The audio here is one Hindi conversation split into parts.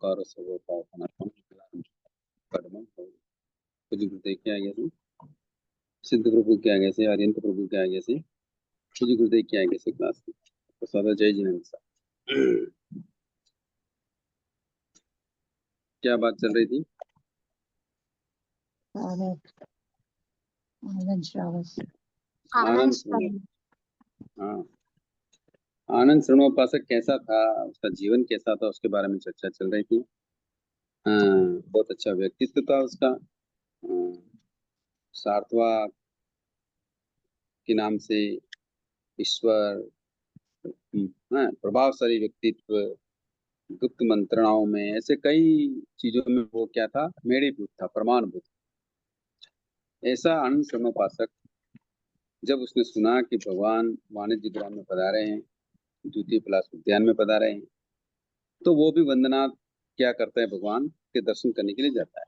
ओंकार सर्वोपासना कर्मम कुछ गुरुदेव के आगे से सिद्ध प्रभु के आगे से आर्यंत प्रभु के आगे से कुछ गुरुदेव के आगे से क्लास में प्रसाद जय जिनेन्द्र साहब। क्या बात चल रही थी? आनंद श्रावस आनंद हाँ, आनंद श्रवणोपासक कैसा था, उसका जीवन कैसा था, उसके बारे में चर्चा चल रही थी। बहुत अच्छा व्यक्तित्व था उसका। सार्थवा के नाम से ईश्वर, प्रभावशाली व्यक्तित्व, गुप्त मंत्रणाओं में, ऐसे कई चीजों में वो क्या था, मेढीभूत था, प्रमाणभूत। ऐसा आनंद श्रवणोपासक जब उसने सुना कि भगवान वाणिज्य ग्राम में पधारे हैं, द्वितीय पलाश उद्यान में पधारे हैं, तो वो भी वंदना क्या करता है, भगवान के दर्शन करने के लिए जाता है।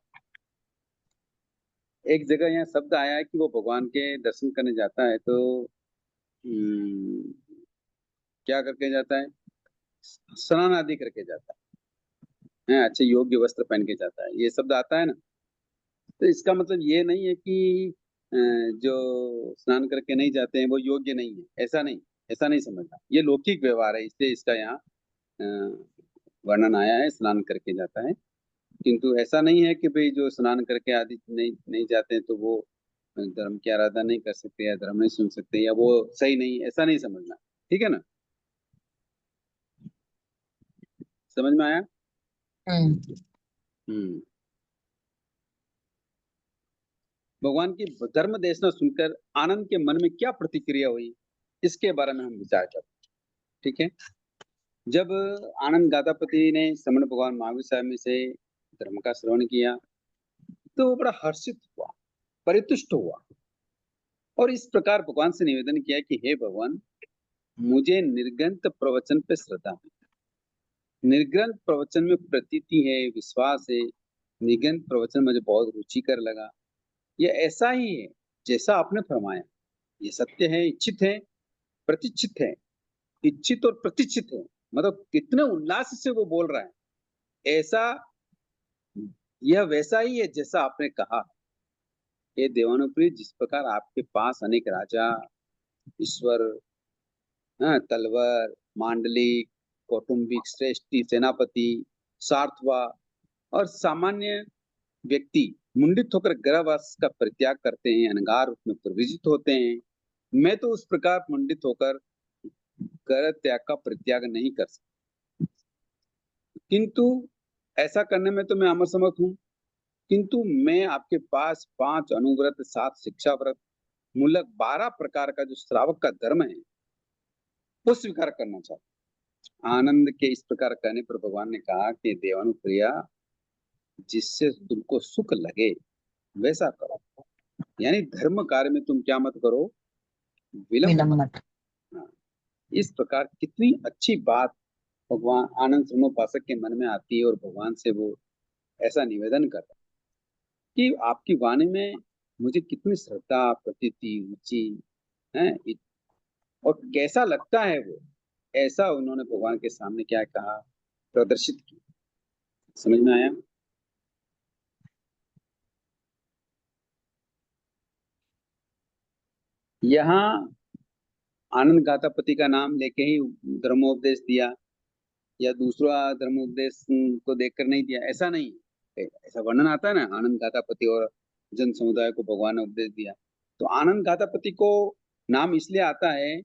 एक जगह यहाँ शब्द आया है कि वो भगवान के दर्शन करने जाता है, तो क्या करके जाता है, स्नान आदि करके जाता है, अच्छे योग्य वस्त्र पहन के जाता है, ये शब्द आता है ना। तो इसका मतलब ये नहीं है कि जो स्नान करके नहीं जाते हैं वो योग्य नहीं है, ऐसा नहीं, ऐसा नहीं समझना। ये लौकिक व्यवहार है, इसलिए इसका यहाँ वर्णन आया है, स्नान करके जाता है। किंतु ऐसा नहीं है कि भाई जो स्नान करके आदि नहीं नहीं जाते हैं तो वो धर्म की आराधना नहीं कर सकते या धर्म नहीं सुन सकते या वो सही नहीं, ऐसा नहीं समझना। ठीक है ना, समझ में आया? भगवान की धर्म देशना सुनकर आनंद के मन में क्या प्रतिक्रिया हुई, इसके बारे में हम विचार करते हैं। ठीक है, जब आनंद गादापति ने श्रमण भगवान महावीर स्वामी से धर्म का श्रवण किया तो वो बड़ा हर्षित हुआ, परितुष्ट हुआ और इस प्रकार भगवान से निवेदन किया कि हे भगवान, मुझे निर्ग्रंथ प्रवचन पे श्रद्धा है, निर्ग्रंथ प्रवचन में प्रतीति है, विश्वास है, निर्ग्रंथ प्रवचन मुझे बहुत रुचिकर लगा। ये ऐसा ही है जैसा आपने फरमाया, ये सत्य है, इच्छित है, प्रतिष्ठित है, इच्छित और प्रतिष्ठित है। मतलब कितने उल्लास से वो बोल रहा है, ऐसा यह वैसा ही है जैसा आपने कहा। ये देवानुप्रिय, जिस प्रकार आपके पास अनेक राजा, ईश्वर, तलवर, मांडलिक, कौटुंबिक श्रेष्ठी, सेनापति, सार्थवा और सामान्य व्यक्ति मुंडित होकर गर्भवास का परित्याग करते हैं, अनगार रूप में प्रविजित होते हैं, मैं तो उस प्रकार मुंडित होकर गर्भ त्याग का परित्याग नहीं कर सकता। किंतु ऐसा करने में तो मैं अमरसमर्थ हूँ, किंतु मैं आपके पास 5 अनुव्रत, 7 शिक्षा व्रत मूलक 12 प्रकार का जो श्रावक का धर्म है वो स्वीकार करना चाहता। आनंद के इस प्रकार कहने पर भगवान ने कहा कि देवानुप्रिया, जिससे तुमको सुख लगे वैसा करो, यानी धर्म कार्य में तुम क्या मत करो, विलंब मत। इस प्रकार कितनी अच्छी बात भगवान आनंद श्रवणोपासक के मन में आती है और भगवान से वो ऐसा निवेदन करता है कि आपकी वाणी में मुझे कितनी श्रद्धा, प्रतीति, रुचि है और कैसा लगता है वो, ऐसा उन्होंने भगवान के सामने क्या कहा, प्रदर्शित किया। समझ में आया? यहाँ आनंद गातापति का नाम लेके ही धर्मोपदेश दिया या दूसरा धर्मोपदेश को देखकर नहीं दिया, ऐसा नहीं। ऐसा वर्णन आता है ना, आनंद गातापति और जन समुदाय को भगवान ने उपदेश दिया। तो आनंद गातापति को नाम इसलिए आता है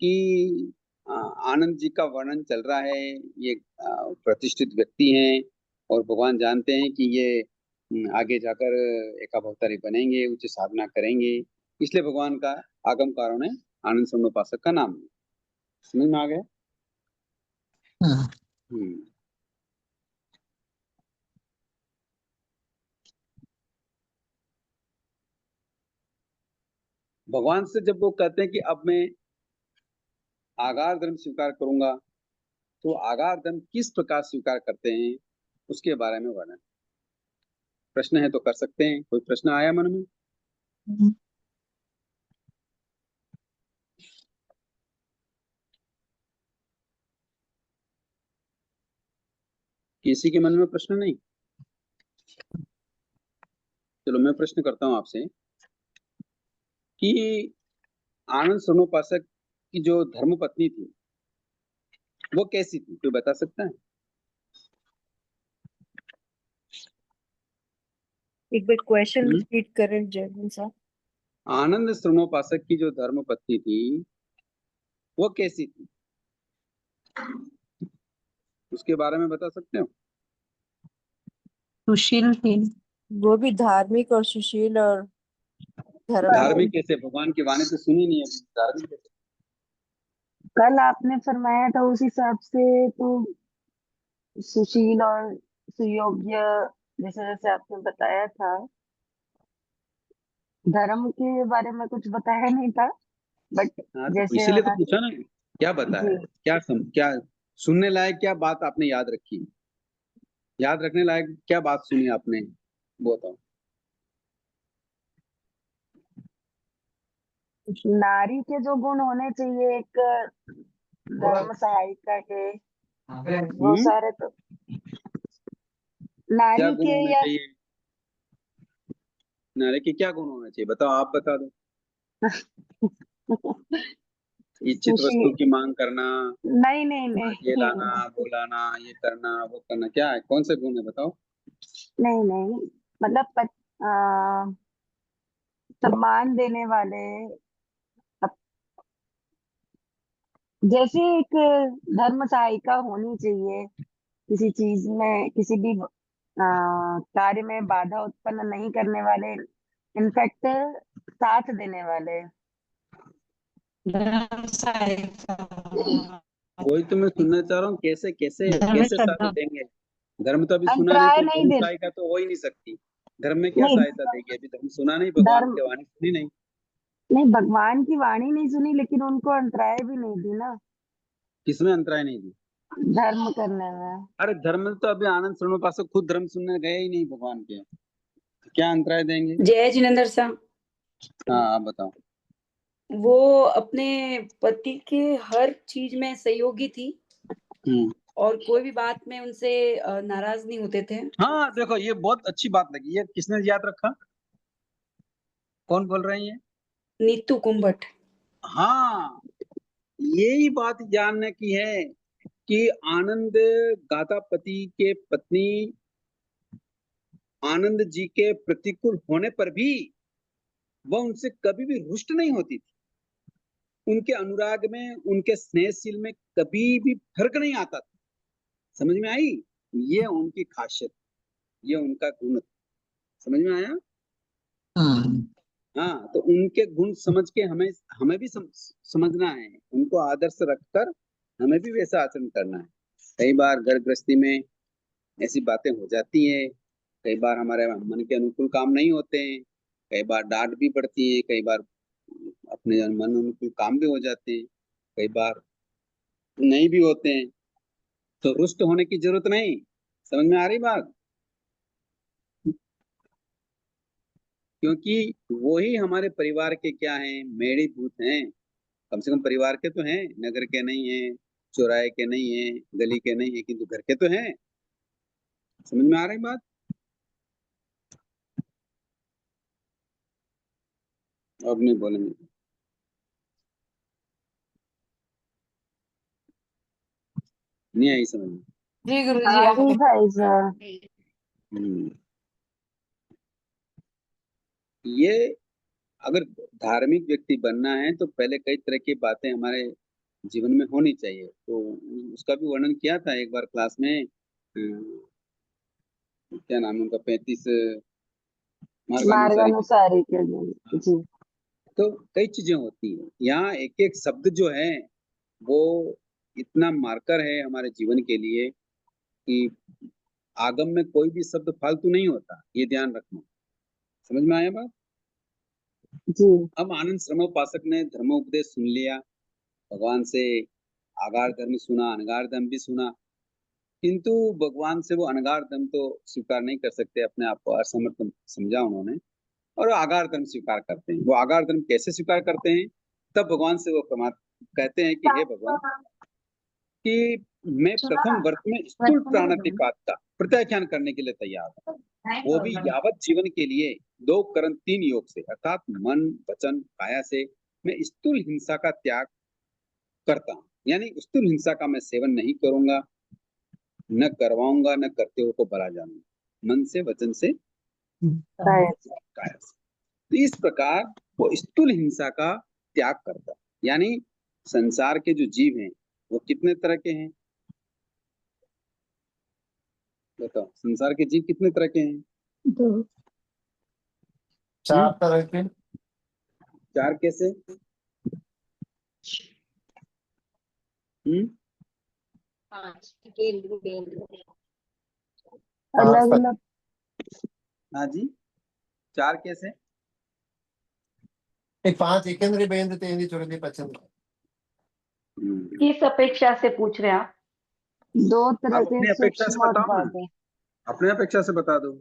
कि आनंद जी का वर्णन चल रहा है, ये प्रतिष्ठित व्यक्ति हैं और भगवान जानते हैं कि ये आगे जाकर एकावतारी बनेंगे, उच्च साधना करेंगे, इसलिए भगवान का आगमकारों ने आनंद श्रवणोपासक का नाम लिया। समझ में आ गया? भगवान से जब वो कहते हैं कि अब मैं आगार धर्म स्वीकार करूंगा, तो आगार धर्म किस प्रकार स्वीकार करते हैं उसके बारे में वर्णन। प्रश्न है तो कर सकते हैं, कोई प्रश्न आया मन में? किसी के मन में प्रश्न नहीं? चलो मैं प्रश्न करता हूँ आपसे कि आनंद सरोपासक की जो धर्मपत्नी थी वो कैसी थी, कोई बता सकता है? एक बार क्वेश्चन हम्म? रिपीट करें जयवंत साहब। आनंद सरोपासक की जो धर्मपत्नी थी वो कैसी थी, उसके बारे में बता सकते हो? सुशील थी। वो भी धार्मिक और सुशील और धर्म। धार्मिक कैसे? भगवान की वाणी तो सुनी नहीं है, धार्मिक कैसे? कल आपने फरमाया था उस हिसाब से तो सुशील और सुयोग्य, जैसे जैसे आपने बताया था। धर्म के बारे में कुछ बताया नहीं था, बट हाँ तो जैसे इसीलिए तो होना पूछा ना, क्या बताया, जी। क्या सुनने लायक क्या बात आपने याद रखी, याद रखने लायक क्या बात सुनी आपने, वो बताओ। नारी के जो गुण होने चाहिए एक धर्म सहायिका के, वो हम्म? सारे तो क्या नारी गुण के होने या चाहिए? नारी के क्या गुण होने चाहिए बताओ, आप बता दो। इच्छित वस्तु सुशील। की मांग करना, नहीं नहीं ये नहीं लाना, वो लाना, ये करना, वो करना, क्या है, कौन से गुण है बताओ? नहीं नहीं, मतलब सम्मान देने वाले। अब जैसे एक धर्म सहायिका होनी चाहिए, किसी चीज में किसी भी कार्य में बाधा उत्पन्न नहीं करने वाले, इनफैक्ट साथ देने वाले। धर्म सहायता। वही तो मैं सुनना चाह रहा हूँ, कैसे कैसे धर्म कैसे साथ श्रद्धा। देंगे? धर्म तो अभी सुना नहीं, अंतराय तो नहीं धर्म दे। सहायता तो हो ही नहीं सकती। धर्म में क्या नहीं, सहायता देगी, अभी धर्म सुना नहीं, भगवान धर्म की वाणी सुनी नहीं। नहीं, भगवान की वाणी नहीं सुनी, लेकिन उनको अंतराय भी नहीं दी ना किसमें अंतराय नहीं दी? धर्म करने में। अरे धर्म में तो अभी आनंद सरोपासक खुद धर्म सुनने गए ही नहीं भगवान के, तो क्या अंतराय देंगे? जय जिनेंद्र साहब, हाँ आप बताओ। वो अपने पति के हर चीज में सहयोगी थी हम्म। और कोई भी बात में उनसे नाराज नहीं होते थे। हाँ देखो, ये बहुत अच्छी बात लगी, ये किसने याद रखा, कौन बोल रहे हैं ये? नीतू कुंभट। हाँ, यही बात जानने की है कि आनंद गादापति के पत्नी आनंद जी के प्रतिकूल होने पर भी वह उनसे कभी भी रुष्ट नहीं होती थी। उनके अनुराग में, उनके स्नेहशील में कभी भी फर्क नहीं आता था। समझ में आई? ये उनकी खासियत, ये उनका गुण, समझ में आया? हाँ, तो उनके गुण समझ के हमें हमें भी समझना है, उनको आदर्श रखकर हमें भी वैसा आचरण करना है। कई बार घर गृहस्थी में ऐसी बातें हो जाती हैं, कई बार हमारे मन के अनुकूल काम नहीं होते हैं, कई बार डांट भी पड़ती है, कई बार अपने मन अनुकूल काम भी हो जाते हैं, कई बार नहीं भी होते हैं, तो रुष्ट होने की जरूरत नहीं। समझ में आ रही बात? क्योंकि वही हमारे परिवार के क्या हैं, मेढ़ी भूत हैं। कम से कम परिवार के तो हैं, नगर के नहीं हैं, चौराहे के नहीं हैं, गली के नहीं हैं, किंतु घर के तो हैं। समझ में आ रही बात? अब नहीं बोलेंगे? नहीं आई समझ में? जी गुरुजी, हाँ जी आपने भाई साहब। हम्म। ये अगर धार्मिक व्यक्ति बनना है तो पहले कई तरह की बातें हमारे जीवन में होनी चाहिए, तो उसका भी वर्णन किया था एक बार क्लास में। क्या नाम है उनका, 35 मार्ग मार्गानुसारी की। अनुसार ही के हाँ, जी। तो कई चीजें होती हैं यहाँ, एक एक शब्द जो है वो इतना मार्कर है हमारे जीवन के लिए कि आगम में कोई भी शब्द फालतू नहीं होता, ये ध्यान रखना। समझ में आया बात? जी। अब आनंद श्रमोपासक ने धर्मोपदेश सुन लिया भगवान से, आगार धर्म सुना, अनगार धर्म भी सुना, किंतु भगवान से वो अनगार धर्म तो स्वीकार नहीं कर सकते, अपने आप को असमर्थ समझा उन्होंने, और वो आगार धर्म स्वीकार करते हैं। वो आगार धर्म कैसे स्वीकार करते हैं? तब भगवान से वो कहते हैं कि हे भगवान, कि मैं प्रथम वर्ष में स्थूल प्राणातिपात का प्रत्याख्यान करने के लिए तैयार हूँ, वो भी यावत जीवन के लिए 2 करण 3 योग से, अर्थात मन, वचन, काया से मैं स्थूल हिंसा का त्याग करता हूँ। यानी स्थूल हिंसा का मैं सेवन नहीं करूंगा, न करवाऊंगा, न करते हुए को भला जानूंगा, मन से, वचन से, काया से। तो इस प्रकार वो स्थूल हिंसा का त्याग करता है। यानी संसार के जो जीव हैं वो कितने तरह के हैं? बताओ, संसार के जीव कितने तरह के हैं? 4 तरह के। 4 कैसे? अलग अलग। हाँ जी, 4 कैसे? 5 एकेंद्रीय बेंद्र तेंद्रीय चुरंदी पचंद्र। किस अपेक्षा से पूछ रहे हैं आप? 2 तरह आप के अपनी अपेक्षा से सूक्ष्म बताओ ना, बातें। अपने अपेक्षा से बता दो।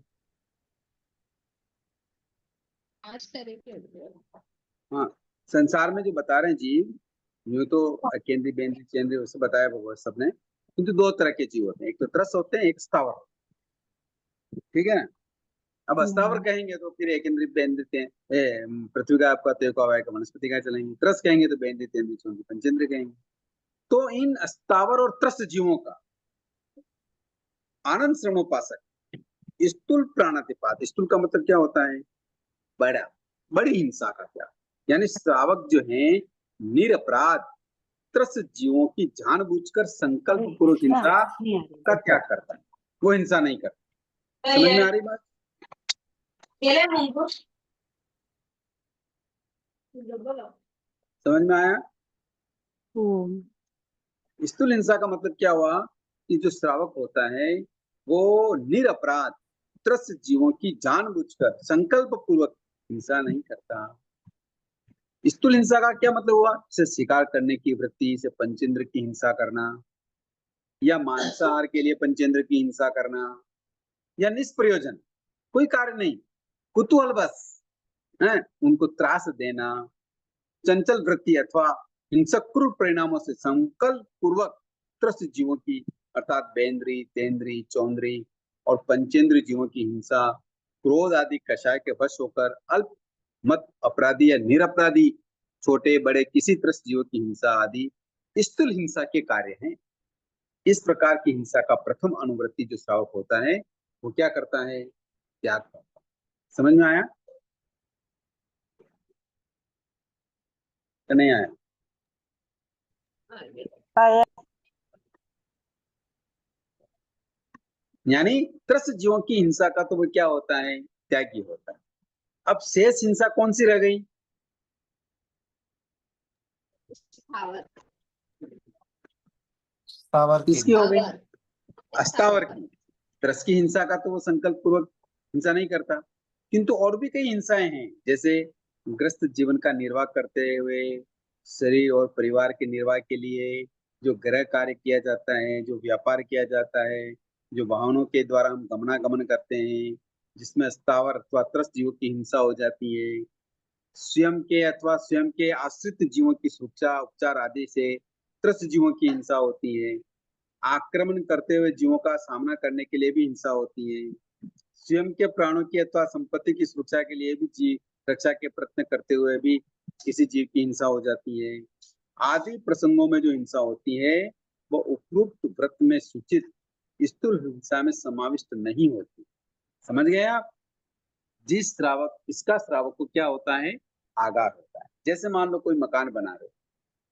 5 तरह के होते हैं। हाँ, संसार में जो बता रहे हैं जीव, यूं तो केंद्रीय बेंद्रीय चेंद्रीय उससे बताया भगवान सबने, किंतु 2 तरह के जीव होते हैं, एक तो त्रस होते हैं, एक स्थावर। ठीक है ना? अब अस्तावर कहेंगे तो फिर एकेंद्रीय बेंद्रीय पृथ्वी का आपका तेज का वायु का वनस्पति का चलेंगे, त्रस कहेंगे तो बेंद्रीय तेंद्रीय चौंद्रीय पंचेंद्रीय कहेंगे। तो इन अस्तावर और त्रस जीवों का आनंद श्रमोपासक स्थूल प्राणातिपात, स्थूल का मतलब क्या होता है? बड़ी हिंसा का त्याग। यानी श्रावक जो है निरपराध त्रस जीवों की जानबूझकर संकल्प पूर्वक हिंसा का त्याग करता है, वो हिंसा नहीं करता। समझ में आ रही बात? समझ में आया? स्थूल हिंसा का मतलब क्या हुआ कि जो श्रावक होता है वो निरपराध त्रस जीवों की जानबूझकर संकल्प पूर्वक हिंसा नहीं करता। स्थूल हिंसा का क्या मतलब हुआ? इसे शिकार करने की वृत्ति से पंचेंद्र की हिंसा करना, या मांसाहार के लिए पंचेंद्र की हिंसा करना, या निष्प्रयोजन कोई कार्य नहीं, कुतूहल बस है उनको त्रास देना, चंचल वृत्ति अथवा हिंसक क्रूर परिणामों से संकल्प पूर्वक त्रस्त जीवों की अर्थात बेंद्री, तेंद्री, चौंद्री और पंचेंद्र जीवों की हिंसा, क्रोध आदि कषाय के वश होकर अल्प मत अपराधी या निरपराधी छोटे बड़े किसी त्रस्त जीवों की हिंसा आदि स्थूल हिंसा के कार्य हैं। इस प्रकार की हिंसा का प्रथम अनुवृत्ति जो श्रावक होता है वो क्या करता है? त्याग करता है। समझ में आया? नहीं आया? यानी त्रस्त जीवों की हिंसा का तो वो क्या होता है? त्यागी होता है। अब शेष हिंसा कौन सी रह गई? किसकी हो गई? अस्तावर की। त्रस्त की हिंसा का तो वो संकल्प पूर्वक हिंसा नहीं करता, किंतु और भी कई हिंसाएं हैं, जैसे ग्रस्त जीवन का निर्वाह करते हुए शरीर और परिवार के निर्वाह के लिए जो गृह कार्य किया जाता है, जो व्यापार किया जाता है, जो वाहनों के द्वारा हम गमनागमन करते हैं, जिसमें स्थावर अथवा त्रस्त जीवों की हिंसा हो जाती है, स्वयं के अथवा स्वयं के आश्रित जीवों की सुरक्षा उपचार आदि से त्रस्त जीवों की हिंसा होती है, आक्रमण करते हुए जीवों का सामना करने के लिए भी हिंसा होती है, स्वयं के प्राणों की अथवा संपत्ति की सुरक्षा के लिए भी जीव रक्षा के प्रयत्न करते हुए भी किसी जीव की हिंसा हो जाती है। आदि प्रसंगों में जो हिंसा होती है वो उपरोक्त व्रत में सूचित स्थूल हिंसा में समाविष्ट नहीं होती। समझ गए आप? जिस श्रावक इसका श्रावक को क्या होता है? आगार होता है। जैसे मान लो कोई मकान बना रहे,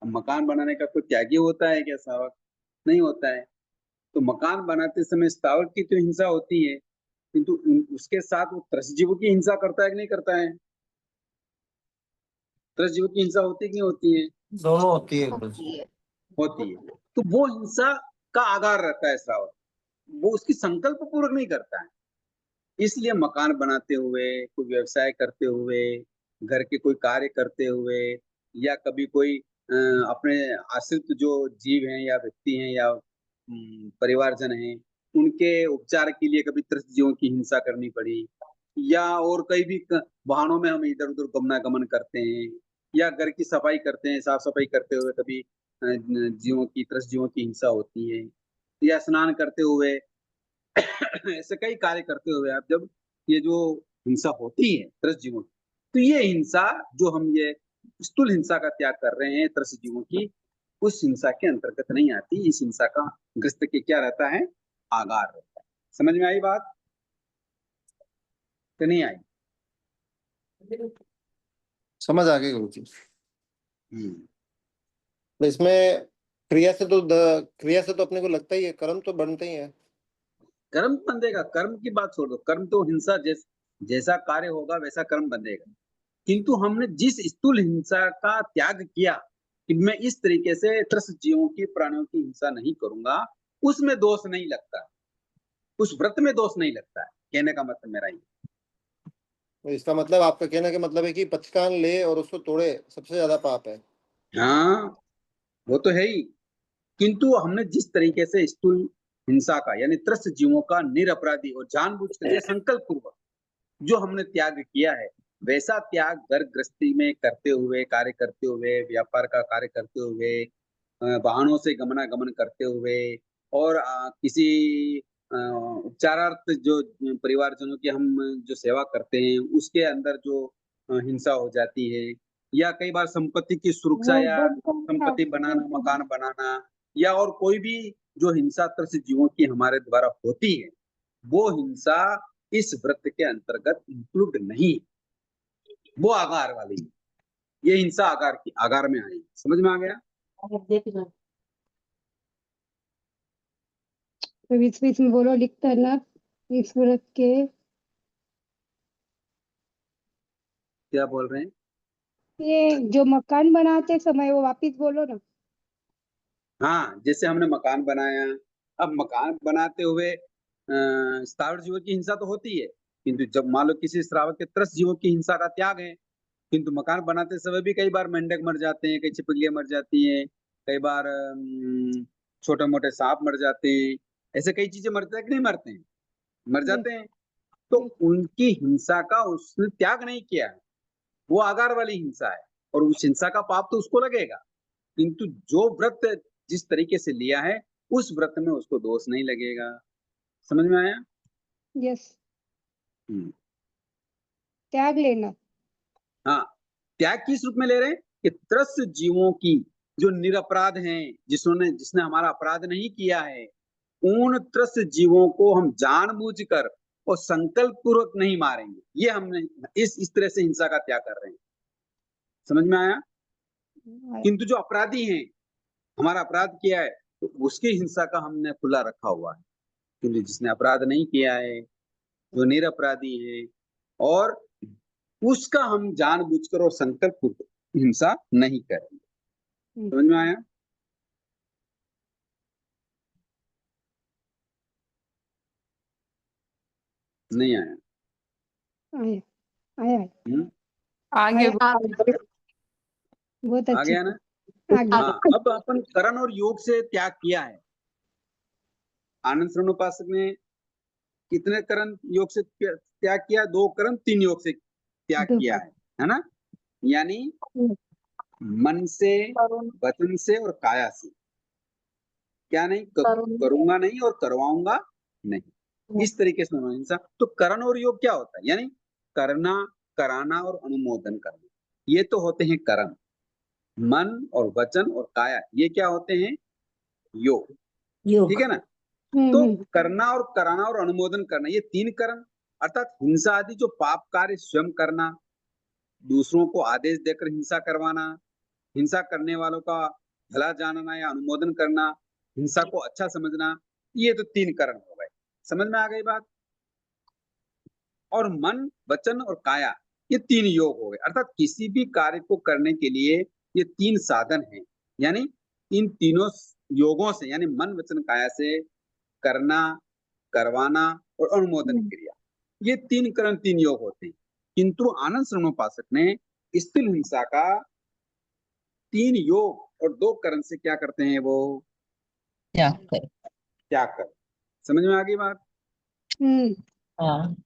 अब मकान बनाने का कोई त्यागी होता है क्या श्रावक? नहीं होता है। तो मकान बनाते समय स्थावर की तो हिंसा होती है, किंतु उसके साथ वो त्रस्त जीवों की हिंसा करता है कि नहीं करता है? त्रस्त जीवों की हिंसा होती है कि नहीं होती है? दोनों होती है। होती है। तो वो हिंसा का आगार रहता है श्रावक, वो उसकी संकल्प पूर्वक नहीं करता है। इसलिए मकान बनाते हुए, कोई व्यवसाय करते हुए, घर के कोई कार्य करते हुए, या कभी कोई अपने आश्रित जो जीव हैं या व्यक्ति हैं या परिवारजन हैं, उनके उपचार के लिए कभी त्रस्त जीवों की हिंसा करनी पड़ी, या और कई भी वाहनों में हम इधर उधर गमनागमन करते हैं, या घर की सफाई करते हैं, साफ सफाई करते हुए कभी जीवों की, त्रस्त जीवों की हिंसा होती है, या स्नान करते हुए ऐसे कई कार्य करते हुए आप जब ये जो हिंसा होती है त्रस्त जीवों की, तो ये हिंसा जो हम ये स्थूल हिंसा का त्याग कर रहे हैं त्रस्त जीवों की, उस हिंसा के अंतर्गत नहीं आती। इस हिंसा का ग्रस्त के क्या रहता है? आगार रहता है। समझ में आई बात कि नहीं आई? समझ आ गई गुरुजी। हम्म। तो इसमें क्रिया से तो अपने को लगता ही है, कर्म तो बनते ही है। कर्म बंधेगा, कर्म की बात छोड़ दो, कर्म तो हिंसा जैसा कार्य होगा वैसा कर्म बंधेगा। किंतु हमने जिस स्थूल हिंसा का त्याग किया कि मैं इस तरीके से त्रस्त जीवों की, प्राणियों की हिंसा नहीं करूंगा, उसमें दोष नहीं लगता, उस व्रत में दोष नहीं लगता है, कहने का मतलब मेरा ये। तो इसका मतलब आपका कहने का मतलब है कि पचकान ले और उसको तोड़े सबसे ज्यादा पाप है। हाँ, वो तो है ही। किंतु हमने जिस तरीके से स्थूल हिंसा का यानी त्रस्त जीवों का निरपराधी और जानबूझकर या संकल्प पूर्वक जो हमने त्याग किया है, वैसा त्याग घर गृहस्थी में करते हुए, कार्य करते हुए, व्यापार का कार्य करते हुए, वाहनों से गमनागमन करते हुए, और किसी उपचारार्थ जो परिवारजनों की हम जो सेवा करते हैं उसके अंदर जो हिंसा हो जाती है, या कई बार संपत्ति की सुरक्षा या संपत्ति बनाना, मकान बनाना, या और कोई भी जो हिंसा त्रस्त जीवों की हमारे द्वारा होती है, वो हिंसा इस व्रत के अंतर्गत इंक्लूड नहीं, वो आगार वाली है। ये हिंसा आगार में आई। समझ में आ गया? तो बीच बीच में बोलो, लिखता है ना इस व्रत के। क्या बोल रहे हैं? ये जो मकान बनाते समय वो वापिस बोलो ना। हाँ, जैसे हमने मकान बनाया, अब मकान बनाते हुए स्थावर जीवों की हिंसा तो होती है, किंतु जब मान लो किसी श्रावक के त्रस्त जीवों की हिंसा का त्याग है, किंतु मकान बनाते समय भी कई बार मेंढक मर जाते हैं, कई छिपकलियां मर जाती हैं, कई बार छोटे मोटे सांप मर जाते हैं, ऐसे कई चीजें मरते हैं कि नहीं मरते हैं? मर जाते हैं। तो उनकी हिंसा का उसने त्याग नहीं किया है, वो आगार वाली हिंसा है, और उस हिंसा का पाप तो उसको लगेगा। किंतु जो व्रत जिस तरीके से लिया है, उस व्रत में उसको दोष नहीं लगेगा। समझ में आया? यस, हम्म। त्याग लेना। हाँ, त्याग किस रूप में ले रहे हैं कि त्रस्त जीवों की जो निरपराध हैं, जिसने हमारा अपराध नहीं किया है, उन त्रस्त जीवों को हम जानबूझकर और संकल्प पूर्वक नहीं मारेंगे। ये हमने इस तरह से हिंसा का त्याग कर रहे हैं। समझ में आया? किंतु जो अपराधी हैं, हमारा अपराध किया है, तो उसकी हिंसा का हमने खुला रखा हुआ है। किंतु जिसने अपराध नहीं किया है, जो निरपराधी है, और उसका हम जानबूझकर और संकल्प पूर्वक हिंसा नहीं करेंगे। समझ में आया? नहीं आया? आया आया हम्म? आगे आया। बहुत आ अच्छी। गया ना? आगे। हाँ, अब अपन करण और योग से त्याग किया है। आनंद श्रवण उपासक ने कितने करण योग से त्याग किया? 2 करण 3 योग से त्याग किया है ना? यानी मन से, वचन से और काया से। क्या नहीं करूंगा नहीं और करवाऊंगा नहीं, इस तरीके से हिंसा। तो करण और योग क्या होता है? यानी करना, कराना और अनुमोदन करना, ये तो होते हैं करण। मन और वचन और काया, ये क्या होते हैं? योग। ठीक है ना? तो करना और कराना और अनुमोदन करना, ये 3 करण, अर्थात हिंसा आदि जो पाप कार्य स्वयं करना, दूसरों को आदेश देकर हिंसा करवाना, हिंसा करने वालों का भला जानना या अनुमोदन करना, हिंसा को अच्छा समझना, ये तो 3 करण हो गए। समझ में आ गई बात? और मन, वचन और काया, ये 3 योग हो गए। अर्थात किसी भी कार्य को करने के लिए ये 3 साधन हैं। यानी इन तीनों योगों से, यानी मन, वचन, काया से करना, करवाना और अनुमोदन क्रिया, ये 3 करण 3 योग होते हैं। किंतु आनंद श्रवणोपासक ने स्थूल हिंसा का 3 योग और 2 करण से क्या करते हैं? वो त्याग कर। समझ में आ गई बात? हाँ,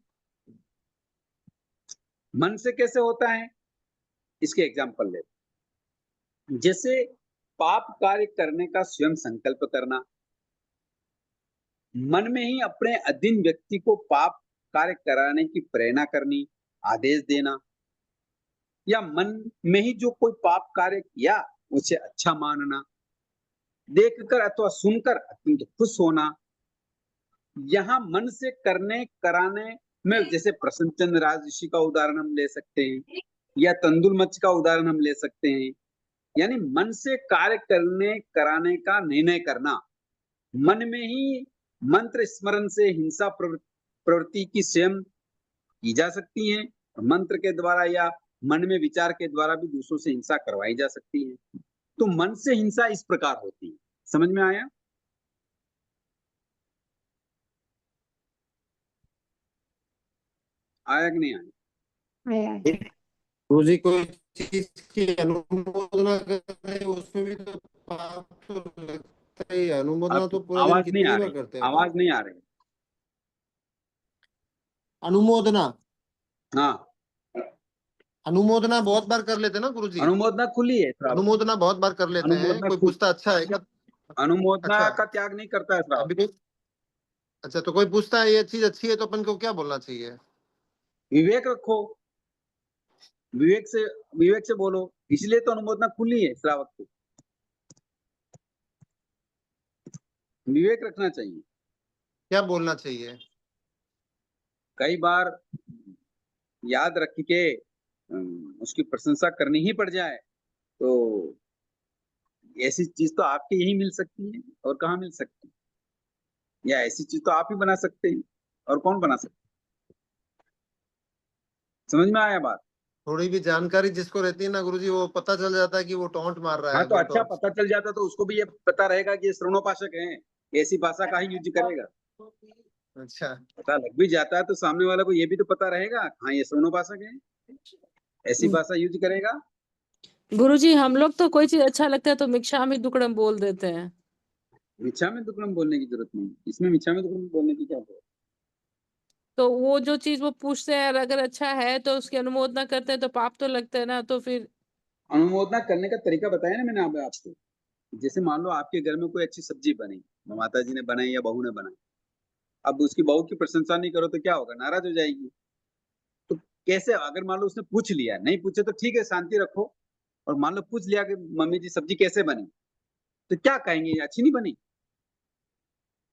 मन से कैसे होता है, इसके एग्जाम्पल ले। जैसे पाप कार्य करने का स्वयं संकल्प करना, मन में ही अपने अधीन व्यक्ति को पाप कार्य कराने की प्रेरणा करनी, आदेश देना, या मन में ही जो कोई पाप कार्य किया उसे अच्छा मानना, देखकर अथवा सुनकर अत्यंत खुश होना। यहाँ मन से करने कराने में जैसे प्रसन्नचंद्र राजऋषि का उदाहरण हम ले सकते हैं, या तेंदुलमच्छ का उदाहरण हम ले सकते हैं। यानी मन से कार्य करने कराने का निर्णय करना, मन में ही मंत्र स्मरण से हिंसा प्रवृत्ति की स्वयं की जा सकती है, मंत्र के द्वारा या मन में विचार के द्वारा भी दूसरों से हिंसा करवाई जा सकती है। तो मन से हिंसा इस प्रकार होती है। समझ में आया? आया कि नहीं आया? आया है। गुरुजी कोई चीज की अनुमोदना करते हैं उसमें भी तो पाप तो लगता ही है। अनुमोदना तो पूरा दिन आवाज नहीं कितनी आ बार रही, करते हैं। आवाज नहीं आ रही। अनुमोदना, हाँ, अनुमोदना बहुत बार कर लेते हैं ना गुरुजी। अनुमोदना खुली है श्रावक। अनुमोदना बहुत बार कर लेते हैं। अनुमोदना कोई पूछता अच्छा है क्या? अनुमोदना अच्छा। का त्याग नहीं करता है श्रावक। अभी कोई अच्छा, तो कोई पूछता है ये चीज अच्छी है तो अपन को क्या बोलना चाहिए? विवेक रखो, विवेक से बोलो, इसलिए तो अनुमोदना खुली है श्रावक को। विवेक रखना चाहिए। क्या बोलना चाहिए? कई बार याद रख के उसकी प्रशंसा करनी ही पड़ जाए तो ऐसी चीज तो आपके यही मिल सकती है, और कहाँ मिल सकती है? या ऐसी चीज तो आप ही बना सकते हैं, और कौन बना सकते हैं? समझ में आया बात? थोड़ी भी जानकारी जिसको रहती है ना गुरुजी, वो पता चल जाता है कि वो टॉन्ट मार रहा हाँ, है। तो अच्छा पता चल जाता तो उसको भी ये पता रहेगा कि ये श्रवणोपासक हैं, ऐसी भाषा का ही यूज करेगा। अच्छा, पता लग भी जाता है तो सामने वाला को ये भी तो पता रहेगा, हाँ ये श्रवणोपासक है, ऐसी भाषा यूज करेगा। गुरुजी हम लोग तो कोई चीज अच्छा लगता है तो मिच्छामि दुक्कडम बोल देते हैं। मिच्छामि दुक्कडम बोलने की जरूरत नहीं, इसमें मिच्छामि दुक्कडम बोलने की क्या जरूरत? तो वो जो चीज वो पूछते हैं और अगर अच्छा है तो उसकी अनुमोदना करते हैं तो पाप तो लगता है ना, तो फिर अनुमोदना करने का तरीका बताया ना मैंने आपको। जैसे मान लो आपके घर में कोई अच्छी सब्जी बनी, माता जी ने बनाई या बहू ने बनाई, अब उसकी बहू की प्रशंसा नहीं करो तो क्या होगा? नाराज हो जाएगी। तो कैसे? अगर मान लो उसने पूछ लिया, नहीं पूछे तो ठीक है शांति रखो, और मान लो पूछ लिया कि मम्मी जी सब्जी कैसे बनी, तो क्या कहेंगे? अच्छी नहीं बनी।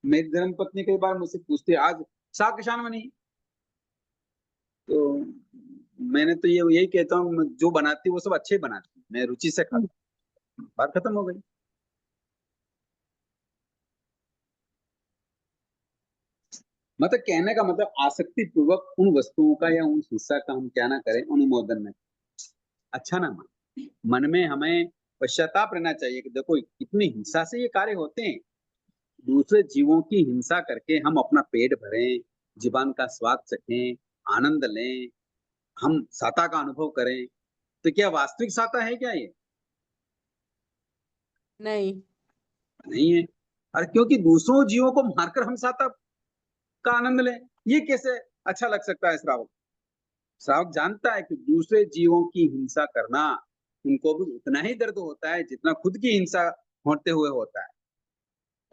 मेरी धर्मपत्नी कई बार मुझसे पूछती है आज साग किसान बनी, तो मैंने तो ये यही कहता हूँ जो बनाती वो सब अच्छे बनाती, मैं रुचि से खाता हूँ। बात खत्म हो गई। मतलब कहने का मतलब आसक्ति पूर्वक उन वस्तुओं का या उन हिस्सा का हम क्या ना करें अनुमोदन में, अच्छा ना माने। मन में हमें पश्चाताप रहना चाहिए कि देखो कितनी हिंसा से ये कार्य होते हैं। दूसरे जीवों की हिंसा करके हम अपना पेट भरें, जीवन का स्वाद चखें, आनंद लें, हम साता का अनुभव करें, तो क्या वास्तविक साता है क्या ये? नहीं। नहीं है। और क्योंकि दूसरों जीवों को मारकर हम साता का आनंद लें, ये कैसे अच्छा लग सकता है श्रावक? श्रावक जानता है कि दूसरे जीवों की हिंसा करना उनको भी उतना ही दर्द होता है जितना खुद की हिंसा होते हुए होता है।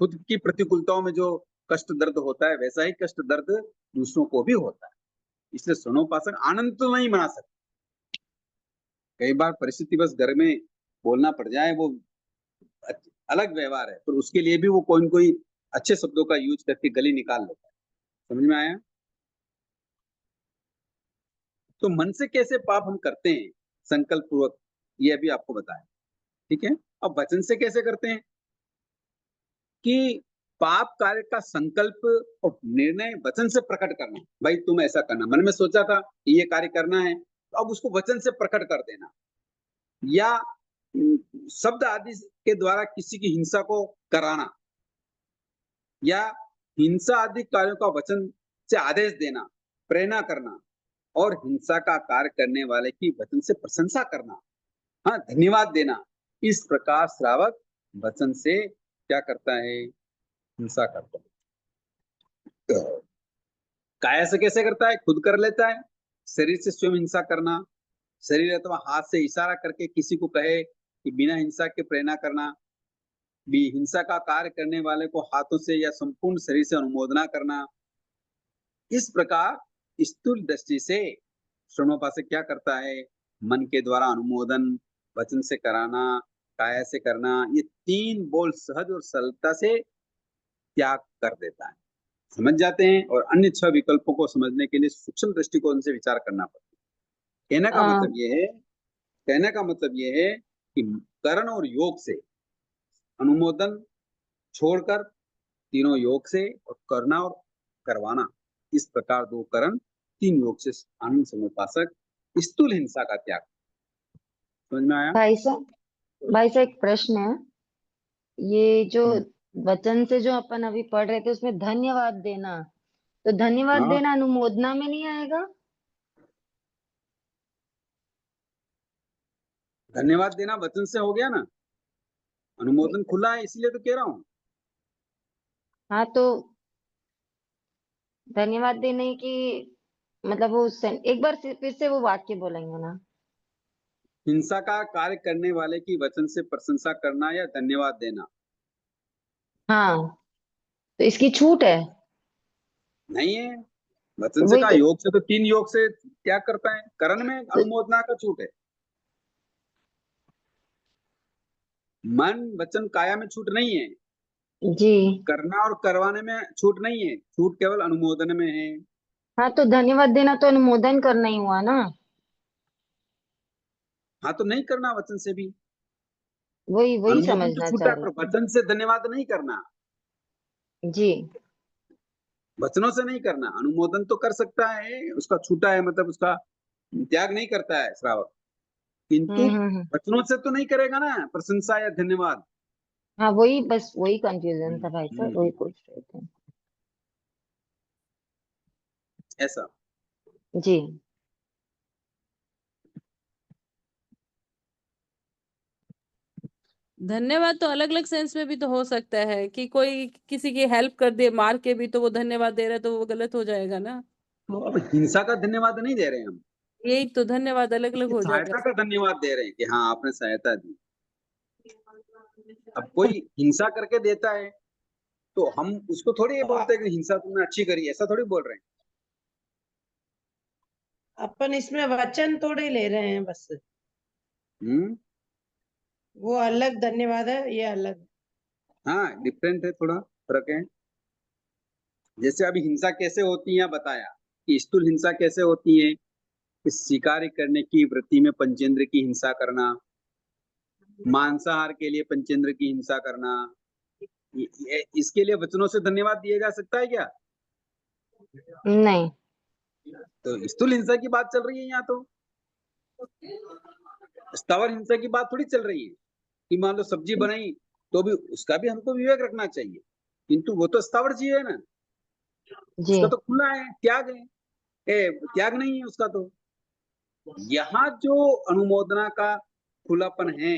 खुद की प्रतिकूलताओं में जो कष्ट दर्द होता है वैसा ही कष्ट दर्द दूसरों को भी होता है। इसलिए श्रवणोपासक आनंद तो नहीं मना सकते। कई बार परिस्थिति बस घर में बोलना पड़ जाए, वो अलग व्यवहार है, पर उसके लिए भी वो कोई न कोई अच्छे शब्दों का यूज करके गली निकाल लेता है। समझ में आया? तो मन से कैसे पाप हम करते हैं संकल्प पूर्वक, ये अभी आपको बताया। ठीक है, अब वचन से कैसे करते हैं कि पाप कार्य का संकल्प और निर्णय वचन से प्रकट करना। भाई तुम ऐसा करना, मन में सोचा था कि ये कार्य करना है, तो अब उसको वचन से प्रकट कर देना, या शब्द आदि के द्वारा किसी की हिंसा को कराना, या हिंसा आदि कार्यों का वचन से आदेश देना, प्रेरणा करना, और हिंसा का कार्य करने वाले की वचन से प्रशंसा करना, हाँ धन्यवाद देना। इस प्रकार श्रावक वचन से क्या करता है? हिंसा करता है। काया से कैसे करता है? खुद कर लेता है। शरीर से स्वयं हिंसा करना, शरीर अथवा हाथ से इशारा करके किसी को कहे कि बिना हिंसा के प्रेरणा करना, बी हिंसा का कार्य करने वाले को हाथों से या संपूर्ण शरीर से अनुमोदना करना। इस प्रकार स्थूल दृष्टि से श्रवणोपासक क्या करता है, मन के द्वारा अनुमोदन, वचन से कराना, काया से करना, ये 3 बोल सहज और सरलता से त्याग कर देता है। समझ जाते हैं, और अन्य 6 विकल्पों को समझने के लिए सूक्ष्म दृष्टिकोण से विचार करना पड़ता है। कहने का मतलब ये है कि करण और योग से अनुमोदन छोड़कर तीनों योग से, और करना और करवाना, इस प्रकार 2 करण 3 योग से आनंद समुपासक स्थूल हिंसा का त्याग। समझ में आया? भाई साहब एक प्रश्न है। ये जो वचन से जो अपन अभी पढ़ रहे थे उसमें धन्यवाद देना, तो धन्यवाद हाँ। देना अनुमोदना में नहीं आएगा? धन्यवाद देना वचन से हो गया ना, अनुमोदन खुला है, इसलिए तो कह रहा हूँ। हाँ, तो धन्यवाद देने की मतलब वो एक बार फिर से वो वाक्य बोलेंगे ना? हिंसा का कार्य करने वाले की वचन से प्रशंसा करना या धन्यवाद देना। हाँ, तो इसकी छूट है? नहीं है, वचन से वही का तो, योग से तो 3 योग से त्याग करता है, करण में अनुमोदना का छूट है। मन वचन काया में छूट नहीं है, जी। करना और करवाने में छूट नहीं है, छूट केवल अनुमोदन में है। हाँ, तो धन्यवाद देना तो अनुमोदन करना ही हुआ ना? हाँ, तो नहीं करना वचन से भी, वही अनुमोदन तो समझना छूटा चाह है, रही पर थी। वचन से धन्यवाद नहीं करना, जी। वचनों से नहीं करना। अनुमोदन तो कर सकता है, उसका छूटा है, मतलब उसका त्याग नहीं करता है श्रावक, किंतु हम्म। वचनों से तो नहीं करेगा ना प्रशंसा या धन्यवाद। हाँ, वही कंफ्यूजन था भाई साहब, वही हम्म, पूछ रहे थे। ऐसा। जी। धन्यवाद तो अलग अलग सेंस में भी तो हो सकता है कि कोई किसी की हेल्प कर दे मार के भी, तो वो धन्यवाद दे रहा है, तो वो गलत हो जाएगा ना। तो अब हिंसा का धन्यवाद नहीं दे रहे हैं हम, यही तो, धन्यवाद अलग अलग हो जाता सहायता का धन्यवाद दे रहे हैं कि हाँ आपने सहायता दी। अब कोई हिंसा करके देता है तो हम उसको थोड़ी ये बोलते हैं कि हिंसा तुमने अच्छी करी, ऐसा थोड़ी बोल रहे हैं। अपन इसमें वचन थोड़े ले रहे हैं बस, हम्म, वो अलग धन्यवाद है, ये अलग। हाँ, डिफरेंट है, थोड़ा फर्क है। जैसे अभी हिंसा कैसे होती है बताया, कि स्थूल हिंसा कैसे होती है, कि शिकार करने की वृत्ति में पंचेंद्र की हिंसा करना, मांसाहार के लिए पंचेंद्र की हिंसा करना, इसके लिए वचनों से धन्यवाद दिया जा सकता है क्या? नहीं। तो स्थूल हिंसा की बात चल रही है यहाँ, तो स्थावर हिंसा की बात थोड़ी चल रही है कि मान लो सब्जी बनाई तो भी उसका भी हमको विवेक रखना चाहिए, किंतु वो तो स्थावर जीव है ना, जी। उसका तो खुला है, त्याग है, त्याग नहीं है उसका। तो यहाँ जो अनुमोदना का खुलापन है,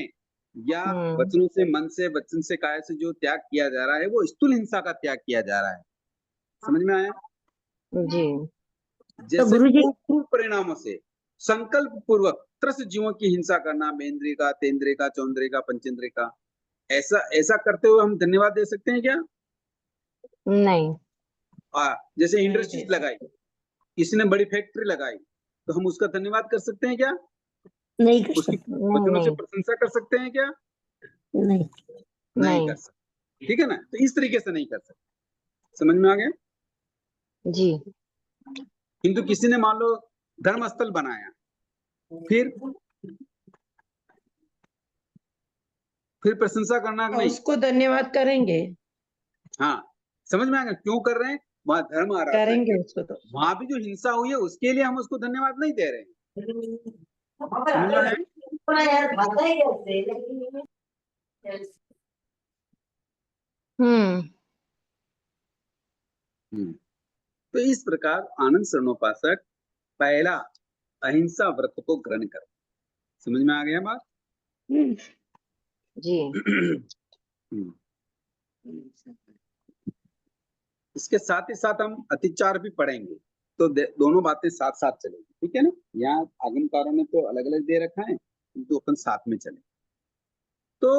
या वचनों से, मन से, वचन से, काया से जो त्याग किया जा रहा है, वो स्थूल हिंसा का त्याग किया जा रहा है। समझ में आया? जी। जैसे गुरुजी, पूर्व परिणामों से संकल्प पूर्वक त्रस्त जीवों की हिंसा करना, बेंद्री का, तेंद्रे का, चौंद्रे का, पंचेंद्रे का, ऐसा ऐसा करते हुए हम धन्यवाद दे सकते हैं क्या? नहीं। जैसे नहीं इंडस्ट्रीज दे लगाई, किसी ने बड़ी फैक्ट्री लगाई, तो हम उसका धन्यवाद कर सकते हैं क्या? नहीं कर उसकी सकते। नहीं वचनों से नहीं प्रशंसा कर सकते हैं क्या? नहीं। नहीं कर सकते। ठीक है ना, तो इस तरीके से नहीं कर सकते। समझ में आ गया? जी। किंतु किसी ने मान लो धर्मस्थल बनाया, फिर प्रशंसा करना कि नहीं? उसको धन्यवाद करेंगे, हाँ, समझ में आ गया क्यों कर रहे हैं? वहां धर्म आराधना करेंगे है, उसको तो। वहां भी जो हिंसा हुई है उसके लिए हम उसको धन्यवाद नहीं दे रहे हैं। समझ में आया? तो इस प्रकार आनंद शरणोपासक पहला अहिंसा व्रत को ग्रहण कर। समझ में आ गया बात? जी। इसके साथ ही साथ हम अतिचार भी पढ़ेंगे, तो दोनों बातें साथ साथ चलेगी। ठीक है ना? यहाँ आगमकारों ने तो अलग अलग दे रखा है, तो अपन साथ में चले। तो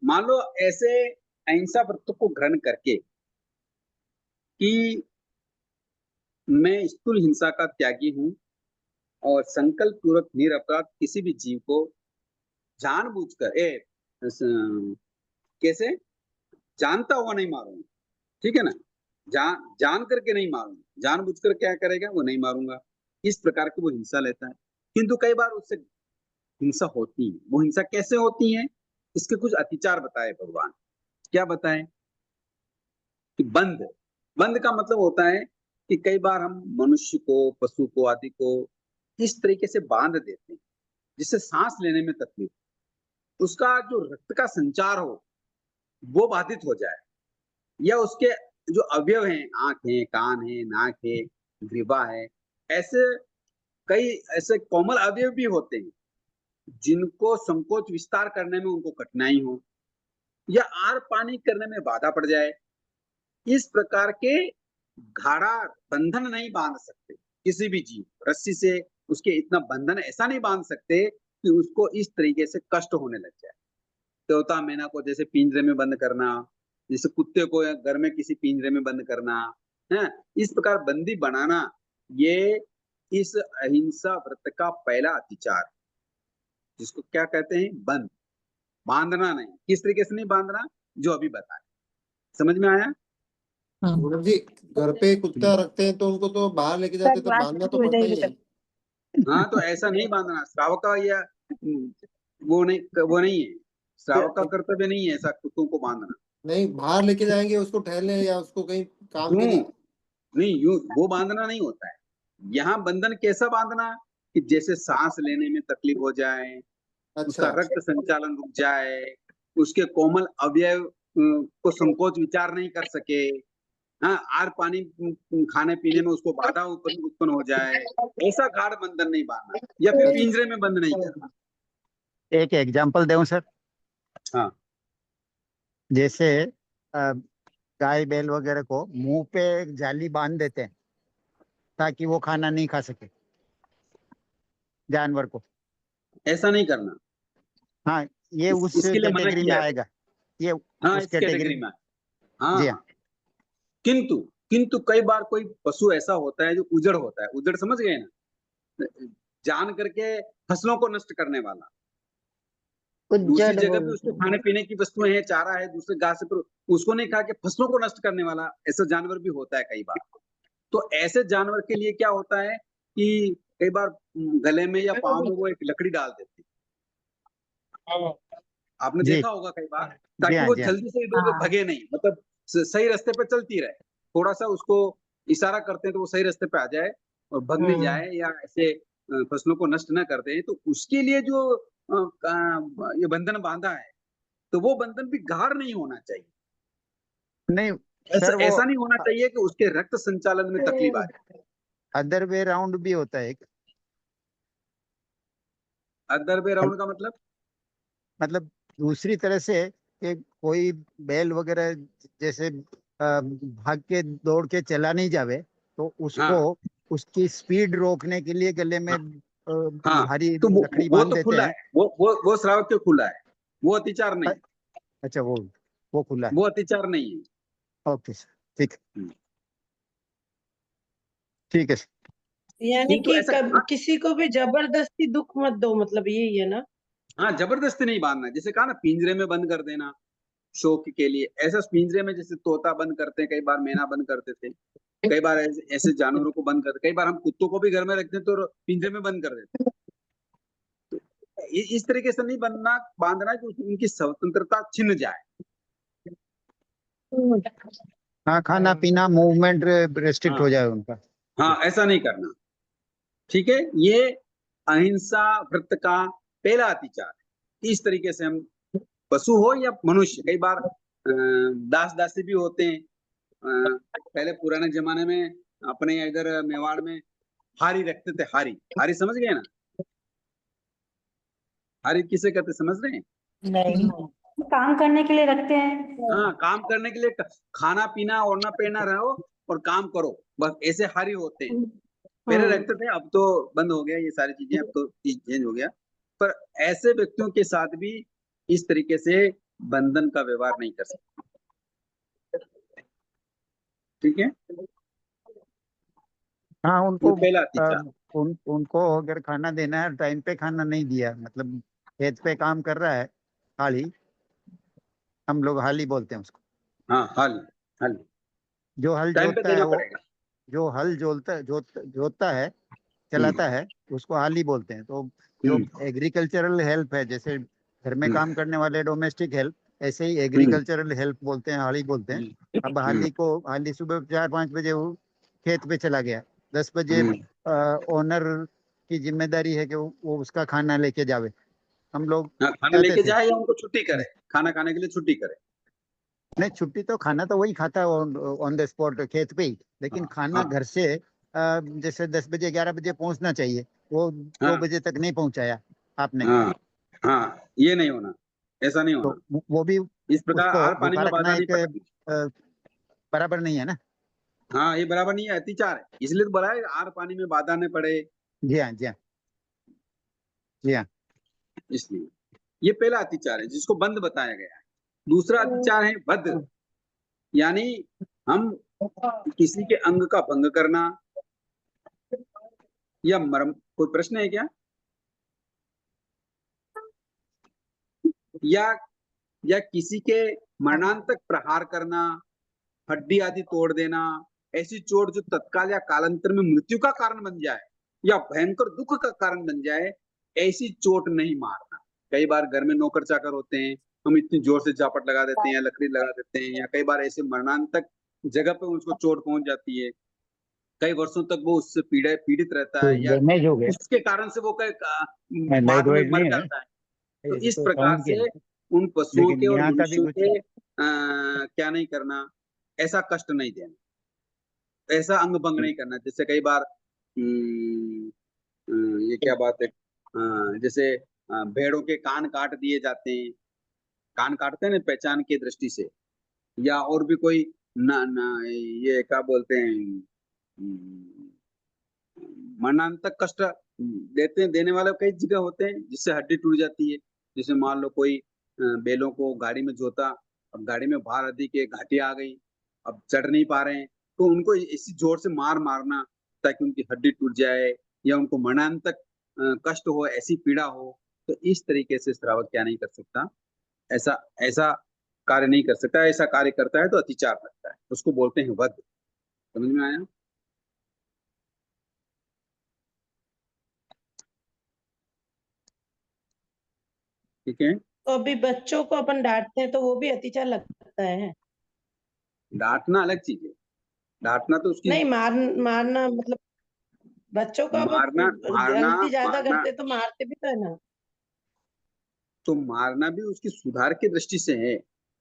मान लो ऐसे अहिंसा व्रत को ग्रहण करके कि मैं स्थूल हिंसा का त्यागी हूं और संकल्प पूर्वक निरपराध किसी भी जीव को जानबूझकर कैसे जानता हुआ नहीं मारूंगा, ठीक है ना, जान करके नहीं मारूंगा, जानबूझकर क्या करेगा वो नहीं मारूंगा, इस प्रकार की वो हिंसा लेता है। किंतु कई बार उससे हिंसा होती है। वो हिंसा कैसे होती है, इसके कुछ अतिचार बताए भगवान। क्या बताए कि बंद का मतलब होता है कि कई बार हम मनुष्य को, पशु को आदि को इस तरीके से बांध देते हैं जिससे सांस लेने में तकलीफ, उसका जो रक्त का संचार हो वो बाधित हो जाए, या उसके जो अवयव हैं, आंख है, कान है, नाक है, ग्रीवा है, ऐसे कई ऐसे कोमल अवयव भी होते हैं जिनको संकोच विस्तार करने में उनको कठिनाई हो या आर पानी करने में बाधा पड़ जाए। इस प्रकार के घाड़ा बंधन नहीं बांध सकते किसी भी जीव, रस्सी से उसके इतना बंधन ऐसा नहीं बांध सकते कि उसको इस तरीके से कष्ट होने लग जाए। तोता मैना को जैसे पिंजरे में बंद करना, जैसे कुत्ते को घर में किसी पिंजरे में बंद करना है, इस प्रकार बंदी बनाना, ये इस अहिंसा व्रत का पहला अतिचार, जिसको क्या कहते हैं, बंद, बांधना नहीं। किस तरीके से नहीं बांधना, जो अभी बताया, समझ में आया? गुरु जी, घर पे कुत्ता रखते हैं तो उनको तो बाहर लेके जाते तो बांधना तो पड़ता ही है। हाँ, तो ऐसा नहीं बांधना, श्रावक का या वो नहीं है, श्रावक का कर्तव्य नहीं है ऐसा कुत्तों को बांधना। नहीं, बाहर लेके जाएंगे उसको टहलने या उसको कहीं काम के लिए। नहीं, वो बांधना नहीं होता है। यहाँ बंधन कैसा बांधना कि जैसे सांस लेने में तकलीफ हो जाए, उसका अच्छा, रक्त संचालन रुक जाए, उसके कोमल अवयव को संकोच विचार नहीं कर सके, हाँ, आर पानी खाने पीने में उसको बाधा उत्पन्न हो जाए, ऐसा गाढ़ बंधन नहीं बांधना, या फिर पिंजरे में बंद नहीं करना। एक एग्जांपल दूं सर। हाँ, जैसे गाय बैल वगैरह को मुंह पे एक जाली बांध देते हैं ताकि वो खाना नहीं खा सके, जानवर को। ऐसा नहीं करना। हाँ, ये उस इसके लिए मना कैटेगरी में किया है। आएगा, ये हाँ, उस इस कैटेगरी में। हाँ, जी हाँ। किंतु कई बार कोई पशु ऐसा होता है जो उजड़ होता है, उजड़ समझ गए ना, जान करके फसलों को नष्ट करने वाला, दूसरी जगह भी उसके खाने पीने की वस्तुएं हैं, चारा है, दूसरे घास पर उसको नहीं खा के फसलों को नष्ट करने वाला ऐसा जानवर भी होता है कई बार। तो ऐसे जानवर के लिए क्या होता है कि कई बार गले में या पाँव में वो एक लकड़ी डाल देते हैं, आपने जी देखा होगा कई बार, जी ताकि हाँ, वो जी हाँ। जल्दी से इधर उधर भगे नहीं, मतलब सही रास्ते पे चलती रहे, थोड़ा सा उसको इशारा करते हैं तो वो सही रास्ते पे आ जाए और भग नहीं जाए, या ऐसे फसलों को नष्ट ना कर दे। तो उसके लिए जो ये बंधन बांधा है, तो वो बंधन भी गाढ़ नहीं होना चाहिए। नहीं ऐसा सर, वो ऐसा नहीं होना चाहिए कि उसके रक्त संचालन में तकलीफ आ जाए। अदर वे राउंड भी होता है एक। अदर वे राउंड का मतलब दूसरी तरह से कि कोई बैल वगैरह जैसे भाग के दौड़ के चला नहीं जावे तो उसको हाँ, उसकी स्पीड रोकने के लिए गले में हाँ, भारी तो लकड़ी वो बांध तो देते खुला हैं। है, वो श्रावक के खुला है, वो अतिचार नहीं, अच्छा, वो खुला है। वो अतिचार नहीं है। ओके सर, ठीक है, हम्म। ठीक है सर। यानी किंतु कि ऐसा किसी को भी जबरदस्ती दुख मत दो, मतलब यही है ना। हाँ, जबरदस्ती नहीं बांधना, जैसे कहा ना पिंजरे में बंद कर देना शौक के लिए, ऐसा पिंजरे में जैसे तोता बंद करते हैं, कई बार मैना बंद करते थे, कई बार ऐसे जानवरों को बंद करते, कई बार हम कुत्तों को भी घर में रखते हैं तो पिंजरे में बंद कर देते हैं। तो इस तरीके से नहीं बांधना कि उनकी स्वतंत्रता छिन जाए। हाँ, खाना पीना मूवमेंट रेस्ट्रिक्ट हाँ, हो जाए उनका। हाँ, ऐसा नहीं करना, ठीक है। ये अहिंसा व्रत का पहला अतिचार है। इस तरीके से हम, पशु हो या मनुष्य, कई बार दास दासी भी होते हैं। पहले पुराने जमाने में अपने इधर मेवाड़ में हारी रखते थे, हारी समझ गए ना, हारी किसे कहते समझ रहे हैं? नहीं, काम करने के लिए रखते हैं। हाँ, काम करने के लिए, खाना पीना ओढ़ना पहनना रहो और काम करो, बस ऐसे हारी होते हैं। पहले रखते थे, अब तो बंद हो गया ये सारी चीजें, अब तो चीज चेंज हो गया। पर ऐसे व्यक्तियों के साथ भी इस तरीके से बंधन का व्यवहार नहीं कर सकते। ठीक है, हाँ, ये उनको पहला अतिचार। उनको अगर खाना देना है, टाइम पे खाना नहीं दिया, मतलब खेत पे काम कर रहा है, हाली, हम लोग हाली बोलते हैं उसको। हाँ, हल हल जो हल टाइम पे जोतता है देना वो, पड़ेगा। जो हल जोतता है, चलाता है, उसको हाली बोलते हैं। तो जो हम्म एग्रीकल्चरल हेल्प है, जैसे घर में हम्म काम करने वाले डोमेस्टिक हेल्प, ऐसे ही हम्म एग्रीकल्चरल हेल्प बोलते हैं, हाली बोलते हैं। अब हम्म हाली सुबह 4-5 बजे वो खेत पे चला गया, 10 बजे हम्म। ओनर की जिम्मेदारी है कि वो उसका खाना लेके जावे। हम लोग हाँ, खाना जाते लेके थे। जाए या उनको छुट्टी करे, खाना खाने के लिए छुट्टी करे। नहीं, छुट्टी तो, खाना तो वही खाता है ऑन द स्पॉट खेत पे ही, लेकिन हाँ खाना हाँ घर से जैसे 10 बजे 11 बजे पहुंचना चाहिए, वो दो हाँ बजे तक नहीं पहुंचाया आपने, हाँ हाँ, ये नहीं होना, ऐसा नहीं तो होना। वो भी, इस प्रकार उसको आर पानी भूखा में रखना बाधा नहीं एक पड़ती। बराबर नहीं है ना। हाँ, ये बराबर नहीं है, अतिचार है। इसलिए तो बोला है आर पानी में बाधा न पड़े, जी हाँ, जी हाँ, जी हाँ। इसलिए ये पहला अतिचार है जिसको बंद बताया गया है। दूसरा अतिचार है वध, यानी हम किसी के अंग का भंग करना या मर्म। कोई प्रश्न है क्या? या किसी के मरणांतक प्रहार करना, हड्डी आदि तोड़ देना, ऐसी चोट जो तत्काल या कालांतर में मृत्यु का कारण बन जाए या भयंकर दुख का कारण बन जाए, ऐसी चोट नहीं मारना। कई बार घर में नौकर चाकर होते हैं, हम इतनी जोर से झापट लगा देते हैं या लकड़ी लगा देते हैं, या कई बार ऐसे मरणांतक जगह पे उसको चोट पहुंच जाती है, कई वर्षों तक वो उससे पीड़ित रहता तो है, या डैमेज हो गया, उसके कारण से वो लाइट बाद में वाइट नहीं मर है, जाता है। तो इस इसको प्रकार साउंड से किया, उन पशुओं के लेकिन और यहाँ का भी मनुष्यों कुछ के क्या नहीं करना, ऐसा कष्ट नहीं देना, ऐसा अंग भंग नहीं करना। जैसे कई बार ये क्या बात है, जैसे भेड़ों के कान काट दिए जाते हैं, कान काटते हैं ना पहचान की दृष्टि से, या और भी कोई ना ना, ये क्या बोलते हैं, मरणांतक कष्ट देने वाले कई जगह होते हैं जिससे हड्डी टूट जाती है। जैसे मान लो कोई बैलों को गाड़ी में जोता, अब गाड़ी में भार अधिक है, घाटी आ गई, अब चढ़ नहीं पा रहे हैं, तो उनको इसी जोर से मारना ताकि उनकी हड्डी टूट जाए या उनको मरणांतक कष्ट हो, ऐसी पीड़ा हो। तो इस तरीके से श्रावक क्या नहीं कर सकता, ऐसा ऐसा कार्य नहीं कर सकता। ऐसा कार्य करता है तो अतिचार लगता है, उसको बोलते हैं वध। समझ में आया? ठीक है। तो अभी बच्चों को अपन डांटते हैं तो वो भी अतिचार लगता है। डांटना अलग चीज है, डांटना तो उसकी नहीं, मारना मतलब बच्चों को अब मारना मारना गलती ज्यादा मारना करते तो मारते भी तो है ना। तो मारना भी उसकी सुधार की दृष्टि से है,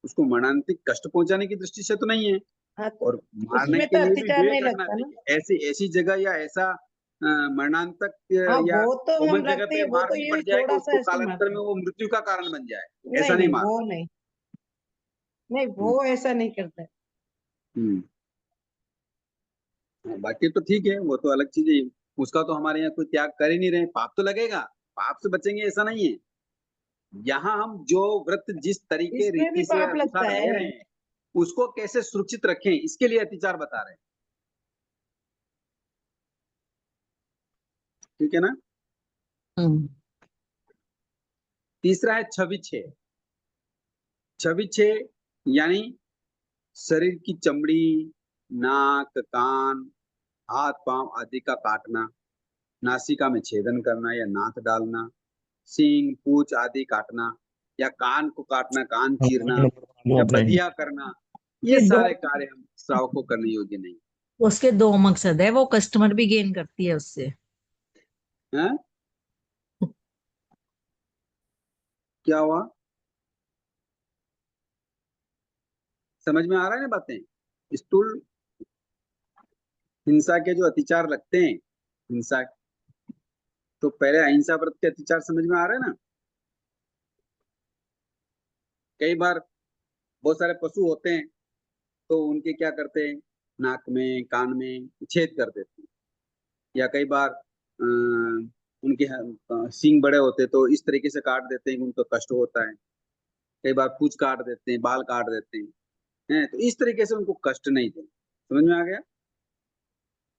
उसको मरणांतिक कष्ट पहुंचाने की दृष्टि से तो नहीं है। हाँ, तो और मारने उसमें के तो लिए भी अतिचार नहीं विवेक रखना लगता ना। चाहिए। ऐसी ऐसी जगह या ऐसा मरणांतक हाँ, या वो तो हम कोमल जगह रखते पे हैं, वो मार तो नहीं ये पड़ जाए कि थोड़ा सा उसको ऐसे कालांतर मारते में हैं। वो मृत्यु का कारण बन जाए, ऐसा नहीं नहीं नहीं, वो मारना। नहीं, नहीं वो ऐसा नहीं करता है। हम्म बाकी तो ठीक है, वो तो अलग चीज है। उसका तो हमारे यहाँ कोई त्याग कर ही नहीं रहे, पाप तो लगेगा, पाप से बचेंगे ऐसा नहीं है। यहाँ हम जो व्रत जिस तरीके इसमें भी रीति से पाप लगता अनुसार ले है। रहे हैं, उसको कैसे सुरक्षित रखें, इसके लिए अतिचार बता रहे हैं। ठीक है ना? तीसरा है छवि छह। छवि छह यानी शरीर की चमड़ी, नाक, कान, हाथ पांव आदि का काटना, नासिका में छेदन करना या नाथ डालना, सींग पूंछ आदि काटना, या कान को काटना, कान चीरना, या बधिया करना, ये ये दो, सारे कार्य हम श्रावक को करने योग्य नहीं उसके दो मकसद है, वो कस्टमर भी गेन करती है उससे। है। क्या हुआ? समझ में आ रहा है ना बातें? स्थूल हिंसा के जो अतिचार लगते हैं, हिंसा, तो पहले अहिंसा व्रत के अतिचार समझ में आ रहे हैं ना? कई बार बहुत सारे पशु होते हैं, तो उनके क्या करते हैं, नाक में कान में छेद कर देते हैं, या कई बार उनके सींग बड़े होते तो इस तरीके से काट देते हैं कि उनको कष्ट होता है। कई बार पूंछ काट देते हैं, बाल काट देते हैं, तो इस तरीके से उनको कष्ट नहीं देना। समझ में आ गया?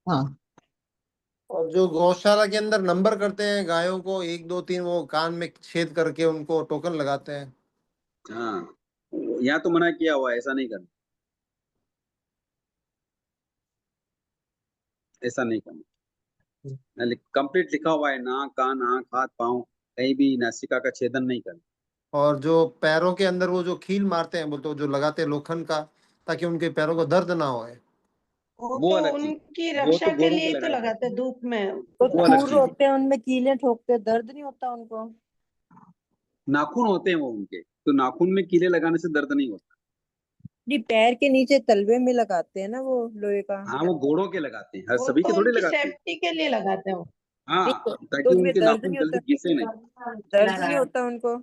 हाँ। और जो गौशाला के अंदर नंबर करते हैं गायों को, 1 2 3, वो कान में छेद करके उनको टोकन लगाते हैं। हाँ, यहाँ तो मना किया हुआ है, ऐसा नहीं करना, ऐसा नहीं करना। कंप्लीट लिखा हुआ है, नाक, कान, आंख, हाथ, पाँव, कहीं भी नासिका का छेदन नहीं करना। और जो पैरों के अंदर वो जो खील मारते हैं, बोलते जो लगाते हैं लोखंड का, ताकि उनके पैरों को दर्द ना होए। वो वो तो अलग चीज, उनकी वो रक्षा तो के घोड़ों के लिए तो लगाए जाते लगाते हैं, हैं धूप में। वो वो अलग खुर चीज है। होते हैं, उनमें कीलें ठोकते हैं, दर्द नहीं होता उनको? नाखून होते हैं वो उनके, तो नाखून में कीले लगाने से दर्द नहीं होता। नहीं, पैर के नीचे तलवे में लगाते हैं ना वो लोहे का। हाँ, वो घोड़ों के लगाते हैं, हर वो सभी तो के थोड़ी उनकी लगाते हैं। सेफ्टी के लिए लगाते हैं वो। नहीं हाँ, तो ताकि उनमें उनके दर्द नाखून नहीं होता? जल्दी घिसे नहीं। दर्द नहीं होता उनको?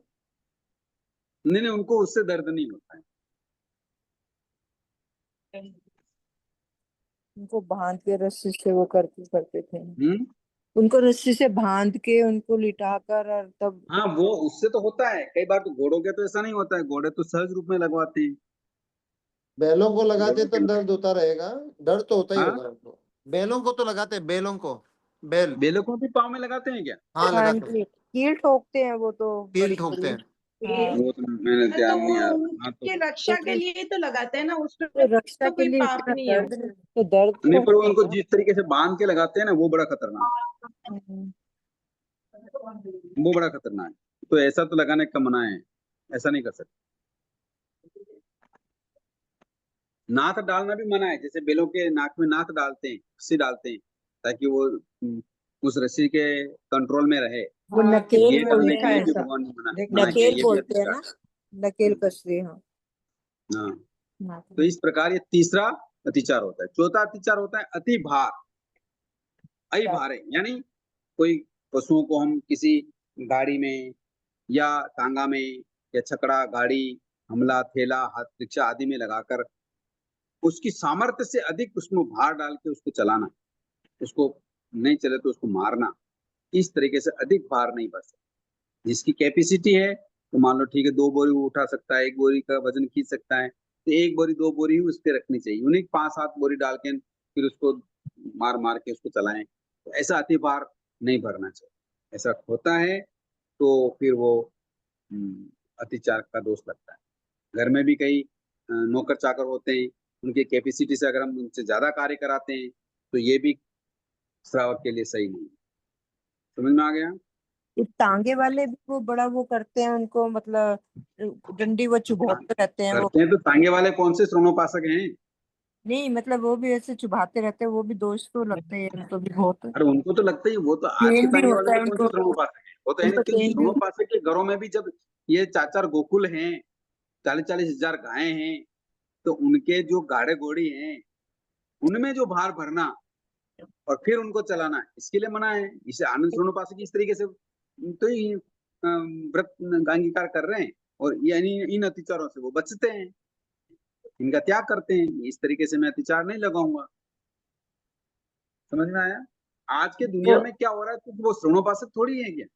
नहीं नहीं, उनको उससे दर्द नहीं होता है। उनको बांध के रस्सी से वो करते करते थे, हम्म। उनको रस्सी से बांध के उनको लिटा कर, और तब। हाँ, वो उससे तो होता है, कई बार तो घोड़ों के तो ऐसा नहीं होता है, घोड़े तो सहज रूप में लगवाते हैं। बैलों को लगाते घोड़ों तो के, दर्द होता रहेगा, डर तो होता ही हाँ, होगा उनको। बैलों को तो लगाते हैं, बैलों को, बैल। बेलों को भी पाँव में लगाते हैं क्या? हाँ, हाँ लगाते हैं, जी, कील ठोकते हैं वो तो, कील बड़ी ठोकते बड़ी। हैं। हाँ, वो तो मैंने तो ध्यान नहीं वो आ रहा। हाँ, तो उनकी रक्षा के लिए ही तो लगाते हैं ना, उसमें तो रक्षा तो के कोई लिए पाप इतना नहीं है। दर्द नहीं, तो दर्द नहीं, तो पर वो उनको होगा। जिस तरीके से बांध के लगाते हैं ना, वो बड़ा खतरनाक हम्म। है, वो बड़ा खतरनाक है। तो ऐसा तो लगाने का मना है, ऐसा नहीं कर सकते। नाथ डालना भी मना है, जैसे बेलों के नाक में नाथ डालते हैं, रस्सी डालते हैं, ताकि वो उस रस्सी के कंट्रोल में रहे। वो हाँ, नकेल ये मैंने डालने बोलते के देखा लिए है हैं, भी ऐसा, भगवान ने मना देखा मना है। किया, नकेल ये भी बोलते हैं अतिचार ना, नकेल है। कसरी, हाँ। हाँ, हाँ। तो इस प्रकार ये तीसरा अतिचार होता है। चौथा अतिचार होता है अति भार। अति भार है यानी कोई पशुओं को हम किसी गाड़ी में या तांगा में या छकड़ा, गाड़ी, हमला, थैला, हाथ रिक्शा आदि में लगाकर उसकी सामर्थ्य से अधिक उसमें भार डाल के उसको चलाना, उसको नहीं चले तो उसको मारना, इस तरीके से अधिक भार नहीं बढ़ सकता। जिसकी कैपेसिटी है, तो मान लो ठीक है, 2 बोरी वो उठा सकता है, 1 बोरी का वजन खींच सकता है, तो 1 बोरी 2 बोरी ही उस पे रखनी चाहिए, उन्हें 5-7 बोरी डाल के फिर उसको मार मार के उसको चलाएं, तो ऐसा अति भार नहीं भरना चाहिए। ऐसा होता है तो फिर वो अतिचार का दोष लगता है। घर में भी कई नौकर चाकर होते हैं, उनके कैपेसिटी से अगर हम उनसे ज्यादा कार्य कराते हैं, तो ये भी श्रावक के लिए सही नहीं है। समझ में आ गया? ये टांगे वाले भी वो बड़ा वो करते हैं उनको, मतलब डंडी वो चुभौते रहते हैं वो। करते हैं तो तांगे वाले कौन से श्रवणोपासक हैं? नहीं मतलब वो भी ऐसे चुभाते रहते हैं, वो भी दोष तो लगते हैं उनको भी बहुत। अरे उनको तो लगता ही, वो तो आज के पेन भी तांगे वाले होता में है कौन से उनको, श्रवणोपासक हैं? वो तो है नहीं, उनको क्योंकि पेन भी। श्रवणोपासक के घरों में भी जब ये 4-4 गोकुल हैं, 40-40 हजार गायें हैं, तो उनके जो गाड़े घोड़ी हैं, उनमें जो भार भरना और फिर उनको चलाना, इसके लिए मना है। इसे आनंद श्रवणोपासक इस तरीके से तो ही व्रत अंगीकार कर रहे हैं, और यानी इन अतिचारों से वो बचते हैं, इनका त्याग करते हैं। इस तरीके से मैं अतिचार नहीं लगाऊंगा। समझ में आया? आज के दुनिया वो में क्या हो रहा है, तो वो श्रवणोपासक थोड़ी है क्या?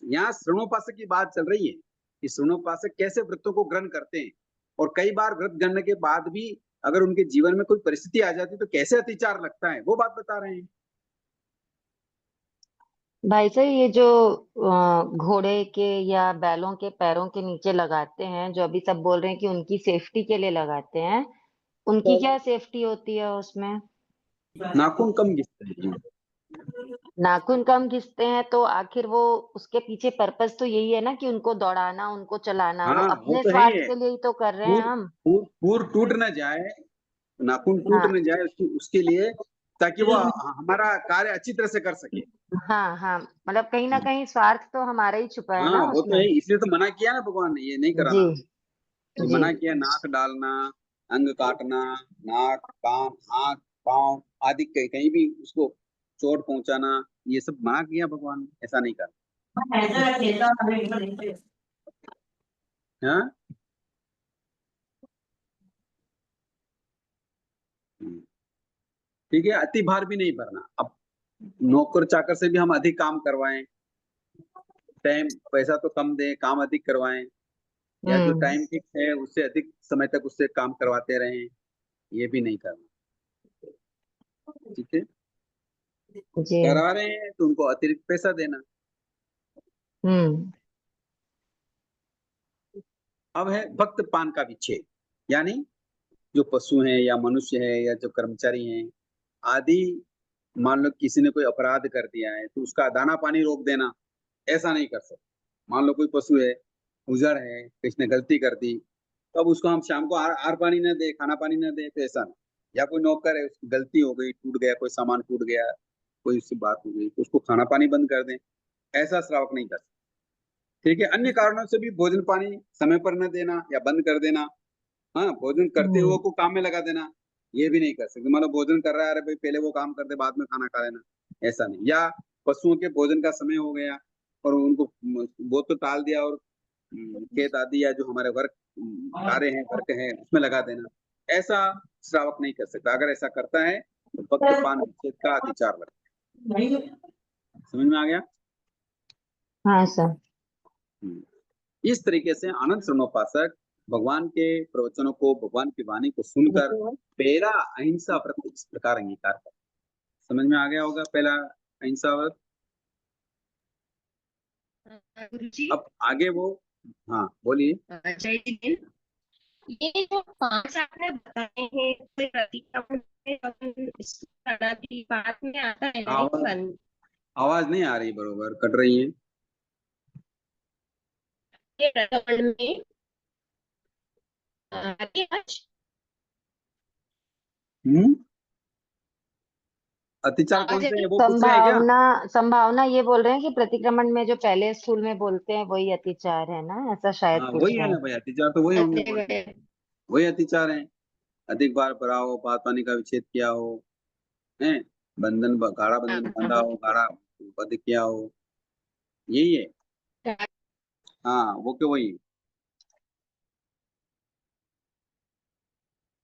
यहाँ श्रवणोपासक की बात चल रही है कि श्रवणोपासक कैसे व्रतों को ग्रहण करते हैं, और कई बार व्रत करने के बाद भी अगर उनके जीवन में कोई परिस्थिति आ जाती है तो कैसे अतिचार लगता है, वो बात बता रहे हैं। भाई साहब, ये जो घोड़े के या बैलों के पैरों के नीचे लगाते हैं, जो अभी सब बोल रहे हैं कि उनकी सेफ्टी के लिए लगाते हैं, उनकी क्या सेफ्टी होती है उसमें? नाखून कम घिसते हैं। नाखून कम घिसते हैं तो आखिर वो उसके पीछे पर्पस तो यही है ना कि उनको दौड़ाना, उनको चलाना, वो हाँ, वो अपने तो है ही स्वार्थ है। के लिए ही तो कर रहे हैं पूर हम। पूर टूट न जाए, नाखून टूट हाँ न जाए उसके लिए, ताकि वो हमारा कार्य अच्छी तरह से कर सके। हाँ हाँ, मतलब कहीं ना कहीं स्वार्थ तो हमारा ही छुपा है हाँ, ना वो तो उसमें। है, इसलिए तो मना किया ना भगवान ने, ये नहीं जी कराना। ये जी। मना किया, नाक डालना, अंग काटना, नाक, कान, हाथ, पांव आदि कहीं कहीं भी उसको चोट पहुंचाना, ये सब मना किया भगवान ने, ऐसा नहीं करना। हाँ? ठीक है, अति भार भी नहीं भरना। अब नौकर चाकर से भी हम अधिक काम करवाएं, टाइम पैसा तो कम दें, काम अधिक करवाएं, या जो टाइम फिक्स है उससे अधिक समय तक उससे काम करवाते रहें, ये भी नहीं करना। ठीक है, जी। करा रहे हैं तो उनको अतिरिक्त पैसा देना। अब है भक्त पान का विच्छेद, यानी जो पशु हैं या मनुष्य है या जो कर्मचारी हैं आदि, मान लो किसी ने कोई अपराध कर दिया है तो उसका दाना पानी रोक देना, ऐसा नहीं कर सकते। मान लो कोई पशु है, उजड़ है, किसने गलती कर दी, तो अब उसको हम शाम को आर पानी न दे, खाना पानी न दे, तो ऐसा नहीं। या कोई नौकर है, उसकी गलती हो गई, टूट गया, कोई सामान टूट गया, कोई उससे बात हो गई, तो उसको खाना पानी बंद कर दें, ऐसा श्रावक नहीं कर सकते। ठीक है, अन्य कारणों से भी भोजन पानी समय पर न देना या बंद कर देना, हाँ, भोजन करते हुए को काम में लगा देना, ये भी नहीं कर सकते। मतलब भोजन कर रहा है, अरे भाई पहले वो काम कर दे, बाद में खाना खा लेना, ऐसा नहीं। या पशुओं के भोजन का समय हो गया और उनको वो तो टाल दिया और खेत आदि या जो हमारे वर्क कार्य हैं, वर्क है, उसमें लगा देना, ऐसा श्रावक नहीं कर सकता। अगर ऐसा करता है तो भक्त पान विच्छेद का अतिचार लगता है। समझ में आ गया? हाँ सर। इस तरीके से आनंद श्रवणोपासक भगवान के प्रवचनों को, भगवान की वाणी को सुनकर पहला अहिंसा व्रत इस प्रकार अंगीकार कर। समझ में आ गया होगा पहला अहिंसा व्रत। गुरुजी, अब आगे वो, हाँ बोलिए। जय हिंद। ये जो 5 आपने बताए हैं, कोई प्रतिक्रमण भी बात में आता है ना, आवाज नहीं आ रही, बरोबर कट रही है। ये प्रकरण में आगे आज अतिचार कौन से है वो पूछ रहे हैं क्या? संभावना ये बोल रहे हैं कि प्रतिक्रमण में जो पहले स्कूल में बोलते हैं वही अतिचार है ना, ऐसा शायद हाँ पूछ वही रहे है ना हैं। भाई, अतिचार तो वही होंगे, वही अतिचार है। अधिक बार पड़ा हो, बात पानी का विच्छेद किया हो, है, गाढ़ा बंधन बंधा हो, गाढ़ा बंध किया हो, यही है। हाँ वो क्यों, वही।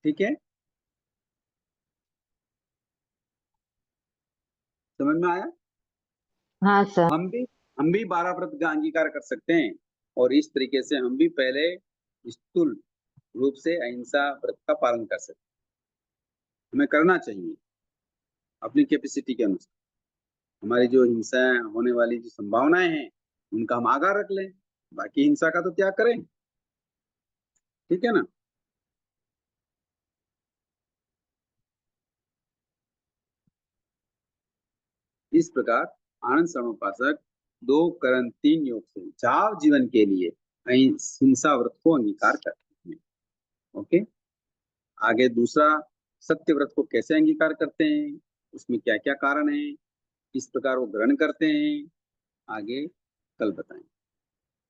ठीक है, समझ में आया? हाँ सर। हम भी 12 व्रत का अंगीकार कर सकते हैं और इस तरीके से हम भी पहले स्थूल रूप से अहिंसा व्रत का पालन कर सकते हैं। हमें करना चाहिए अपनी कैपेसिटी के अनुसार। हमारी जो हिंसा होने वाली जो संभावनाएं हैं उनका हम आगाह रख लें, बाकी हिंसा का तो त्याग करें। ठीक है ना? इस प्रकार आनंद श्रवणोपासक 2 करण 3 योग से जाव जीवन के लिए हिंसा व्रत को अंगीकार करते हैं। ओके, आगे दूसरा सत्य व्रत को कैसे अंगीकार करते हैं, उसमें क्या क्या कारण है, किस प्रकार वो ग्रहण करते हैं, आगे कल बताएं।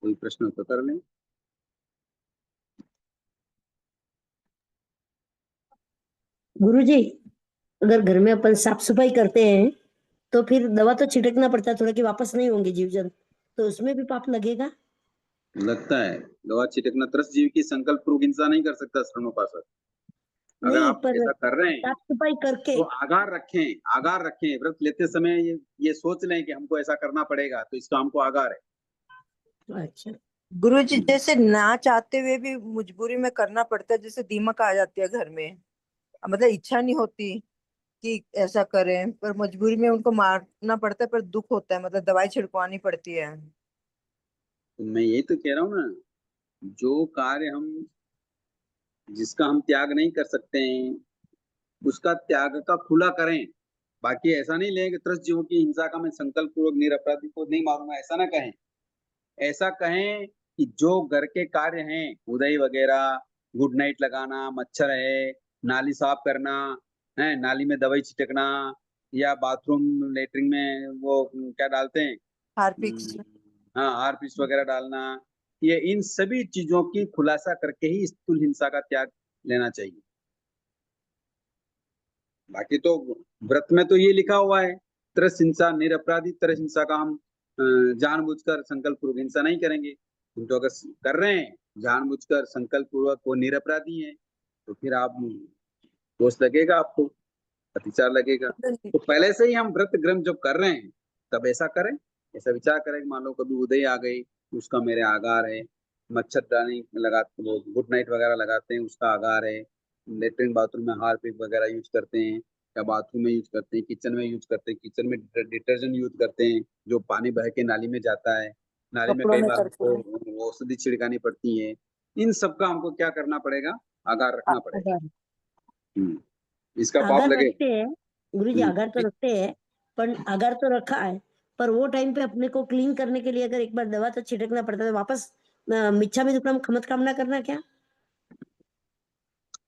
कोई प्रश्न तो कर लें। गुरुजी, अगर घर में अपन साफ सफाई करते हैं तो फिर दवा तो छिड़कना पड़ता है थोड़ा कि वापस नहीं होंगे जीव जंतु, तो उसमें भी पाप लगेगा? लगता है, दवा छिड़कना त्रस्त जीव की संकल्प पूर्वक हिंसा नहीं कर सकता श्रवणोपासक। अगर नहीं, आप पर ऐसा कर रहे हैं साफ सफाई करके तो आगार रखें व्रत लेते समय, ये सोच लें कि हमको ऐसा करना पड़ेगा, तो इसका हमको आगार है। अच्छा गुरुजी, जैसे ना चाहते हुए भी मजबूरी में करना पड़ता है, जैसे दीमक आ जाती है घर में, मतलब इच्छा नहीं होती कि ऐसा करें, पर मजबूरी में उनको मारना पड़ता है, पर दुख होता है, मतलब दवाई छिड़कवानी पड़ती है। तो मैं यही तो कह रहा हूँ ना, जो कार्य जिसका हम त्याग नहीं कर सकते हैं उसका त्याग का खुला करें। बाकी ऐसा नहीं लें कि त्रस्त जीवों की हिंसा का मैं संकल्प पूर्वक निरपराधी को नहीं मारूंगा, ऐसा ना कहें। ऐसा कहें कि जो घर के कार्य हैं, उदय वगैरह, गुड नाइट लगाना, मच्छर है, नाली साफ करना है, नाली में दवाई छिटकना, या बाथरूम लेटरिन में वो क्या डालते हैं, हार्पिक्स। हाँ हार्पिक्स वगैरह डालना, ये इन सभी चीजों की खुलासा करके ही स्थूल हिंसा का त्याग लेना चाहिए। बाकी तो व्रत में तो ये लिखा हुआ है, त्रस्त हिंसा निरपराधी, त्रस्त हिंसा का हम जानबूझकर संकल्प पूर्वक हिंसा नहीं करेंगे। तो अगर कर रहे हैं जानबूझकर संकल्प पूर्वक, वो निरपराधी है, तो फिर आप दोष लगेगा, आपको अतिचार लगेगा। तो पहले से ही हम व्रत ग्रंथ जब कर रहे हैं तब ऐसा करें, ऐसा विचार करें कि मान लो कभी उदय आ गई, उसका मेरे आगार है, मच्छरदानी लगाते, वो गुड नाइट वगैरह लगाते हैं, उसका आगार है। लेटरिन बाथरूम में हार्पिक वगैरह यूज करते हैं, या बाथरूम में यूज करते हैं, किचन में यूज करते हैं, किचन में डिटर्जेंट यूज करते हैं, जो पानी बह के नाली में जाता है, नाली में कपड़ों कई में बार करते हैं। हमको औषधि छिड़कानी पड़ती है। इन सब का हमको क्या करना पड़ेगा, आगार रखना पड़ेगा। इसका पाप आगार लगे। रखते हैं गुरुजी, आगार तो रखते हैं, पर आगार तो रखा है, पर वो टाइम पे अपने को क्लीन करने के लिए अगर एक बार दवा तो छिड़कना पड़ता है, तो वापस मिच्छा में दुक्कड़म खमत कामना करना क्या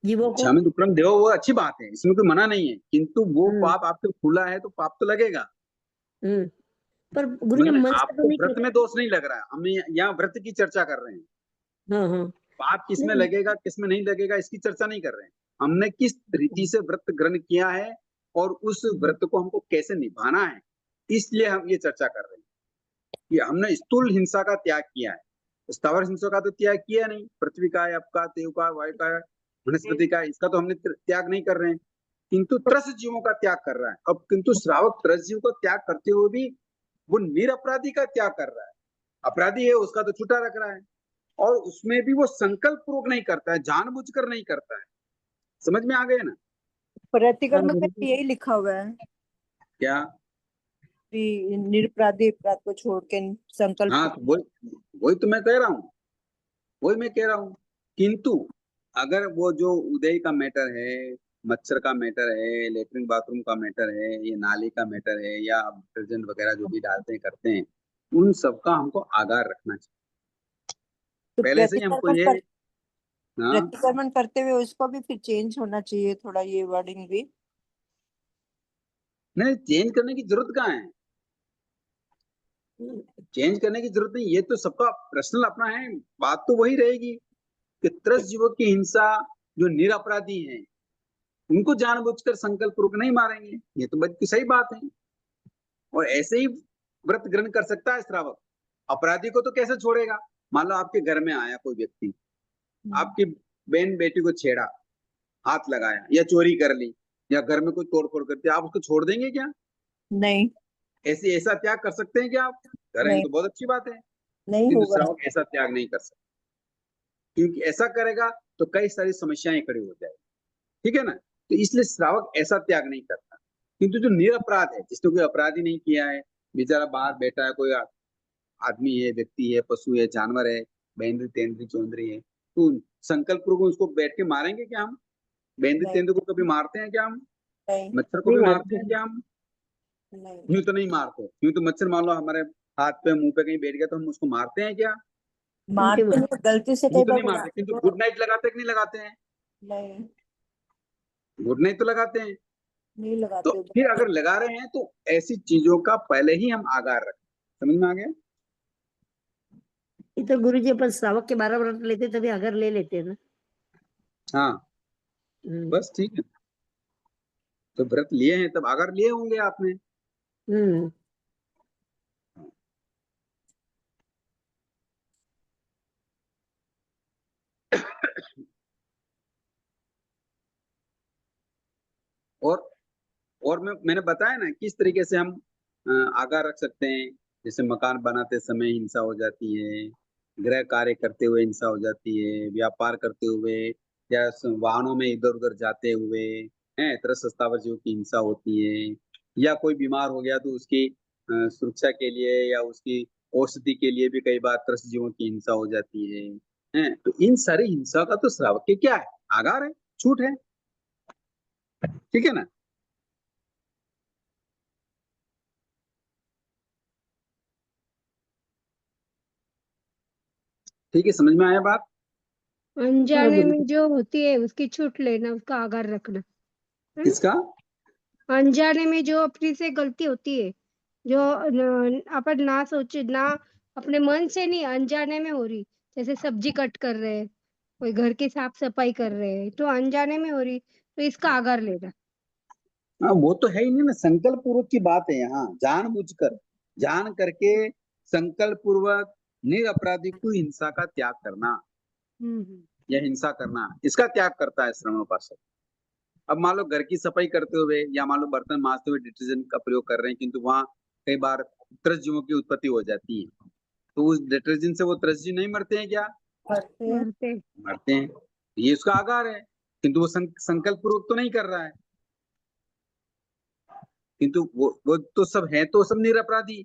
जीवों को? इच्छा में दुक्कड़म देव, वो अच्छी बात है, इसमें कोई मना नहीं है, किंतु वो पाप आपके खुला है तो पाप तो लगेगा। पर गुरुजी मन से आपको तो नहीं व्रत में दोष नहीं लग रहा है, हम यहाँ व्रत की चर्चा कर रहे हैं। हाँ पाप किसमें नहीं। लगेगा किसमें नहीं लगेगा इसकी चर्चा नहीं कर रहे हैं। हमने किस रीति से व्रत ग्रहण किया है और उस व्रत को हमको कैसे निभाना है, इसलिए हम ये चर्चा कर रहे हैं कि हमने स्थूल हिंसा का त्याग किया है, स्थावर हिंसा का तो त्याग किया नहीं। पृथ्वी का, आपका, देव का, वायु का, वनस्पति का, इसका तो हमने त्याग नहीं कर रहे हैं, किंतु त्रस जीवों का त्याग कर रहा है। अब किंतु श्रावक त्रस जीव का त्याग करते हुए भी वो निरपराधी का त्याग कर रहा है। अपराधी है उसका तो छुटा रख रहा है, और उसमें भी वो संकल्प पूर्वक नहीं करता है, जानबूझकर नहीं करता है। समझ में आ गए ना? प्रतिकर्म में तो यही लिखा हुआ है क्या? कि निरपराधी अपराध को छोड़ के संकल्प। हाँ, तो वही तो मैं कह रहा हूँ, वही मैं कह रहा हूँ। किंतु अगर वो जो उदय का मैटर है, मच्छर का मैटर है, लेटरिन बाथरूम का मैटर है, ये नाली का मैटर है, या डिटर्जेंट वगैरह जो भी डालते हैं करते हैं, उन सबका हमको आगार रखना चाहिए। तो पहले से ही हमको ये प्रतिक्रमण करते हुए उसको भी फिर चेंज होना चाहिए थोड़ा, ये वर्डिंग भी। नहीं, चेंज करने की जरूरत कहाँ है, चेंज करने की जरूरत नहीं, ये तो सबका पर्सनल अपना है। बात तो वही रहेगी कि त्रस जीवों की हिंसा, जो निरपराधी हैं उनको जानबूझकर संकल्प पूर्वक नहीं मारेंगे, ये तो बड़ी सही बात है। और ऐसे ही व्रत ग्रहण कर सकता है श्रावक। अपराधी को तो कैसे छोड़ेगा? मान लो आपके घर में आया कोई व्यक्ति, आपकी बहन बेटी को छेड़ा, हाथ लगाया, या चोरी कर ली, या घर में कोई तोड़फोड़ करती, आप उसको छोड़ देंगे क्या? नहीं। ऐसा त्याग कर सकते हैं क्या आप? करेंगे तो बहुत अच्छी बात है, नहीं किंतु होगा। श्रावक ऐसा त्याग नहीं कर सकता, क्योंकि ऐसा करेगा तो कई सारी समस्याएं खड़ी हो जाएगी। ठीक है ना? तो इसलिए श्रावक ऐसा त्याग नहीं करता। किंतु जो निरपराध है, जिसने कोई अपराधी नहीं किया है, बेचारा बाहर बैठा है, कोई आदमी है, व्यक्ति है, पशु है, जानवर है, बेंद्री तेंद्री चौंद्री है, तो संकल्प पूर्वक उसको बैठ के मारेंगे क्या हम? बेंद्री तेंद्री को कभी मारते हैं क्या हम? मच्छर को भी मारते हैं क्या हम? यूं तो नहीं मारते। यूं तो मच्छर मान लो हमारे हाथ पे, मुंह पे कहीं बैठ गया तो हम उसको मारते हैं क्या? मारते नहीं, गलती से यूं कई तो बार नहीं मारते, किंतु गुड नाइट लगाते कि नहीं लगाते हैं? नहीं, गुड नाइट तो लगाते हैं। नहीं तो लगाते। फिर अगर लगा रहे हैं तो ऐसी चीजों का पहले ही हम आगार रखें। समझ में आ गया? ये तो गुरुजी अपन श्रावक के 12 व्रत लेते तभी अगर ले लेते हैं ना। हाँ, बस ठीक है। तो व्रत लिए हैं तब आगार लिए होंगे आपने। और मैंने बताया ना किस तरीके से हम आगार रख सकते हैं। जैसे मकान बनाते समय हिंसा हो जाती है, गृह कार्य करते हुए हिंसा हो जाती है, व्यापार करते हुए, या वाहनों में इधर उधर जाते हुए त्रस स्थावर जीवों की हिंसा होती है, या कोई बीमार हो गया तो उसकी सुरक्षा के लिए या उसकी औषधि के लिए भी कई बार त्रस जीवों की हिंसा हो जाती है। तो इन सारी हिंसा का तो श्रावक के क्या है, आगार है, छूट है। ठीक है ना? ठीक है, समझ में आया बात? अनजाने में जो होती है उसकी छूट लेना, उसका आगार रखना। किसका? अनजाने में जो अपनी से गलती होती है, जो अपन ना सोचे, ना अपने मन से नहीं, अनजाने में हो रही, जैसे सब्जी कट कर रहे हैं, कोई घर की साफ सफाई कर रहे हैं, तो अनजाने में हो रही, तो इसका आगार लेना। हाँ, वो तो है ही नहीं ना, संकल्प पूर्वक की बात है यहाँ। जानबूझकर, जान करके संकल्प पूर्वक निरपराधी को हिंसा का त्याग करना या हिंसा करना, इसका त्याग करता है श्रवणोपासक। अब मान लो घर की सफाई करते हुए या मान लो बर्तन मांजते हुए डिटर्जेंट का प्रयोग कर रहे हैं, किंतु वहां कई बार त्रस जीवों की उत्पत्ति हो जाती है, तो उस डिटर्जेंट से वो त्रस जीव नहीं मरते हैं क्या? करते हैं। मरते मरते हैं। ये उसका आगार है, किंतु वो संकल्प पूर्वक तो नहीं कर रहा है, किंतु वो तो सब है, तो सब निरपराधी।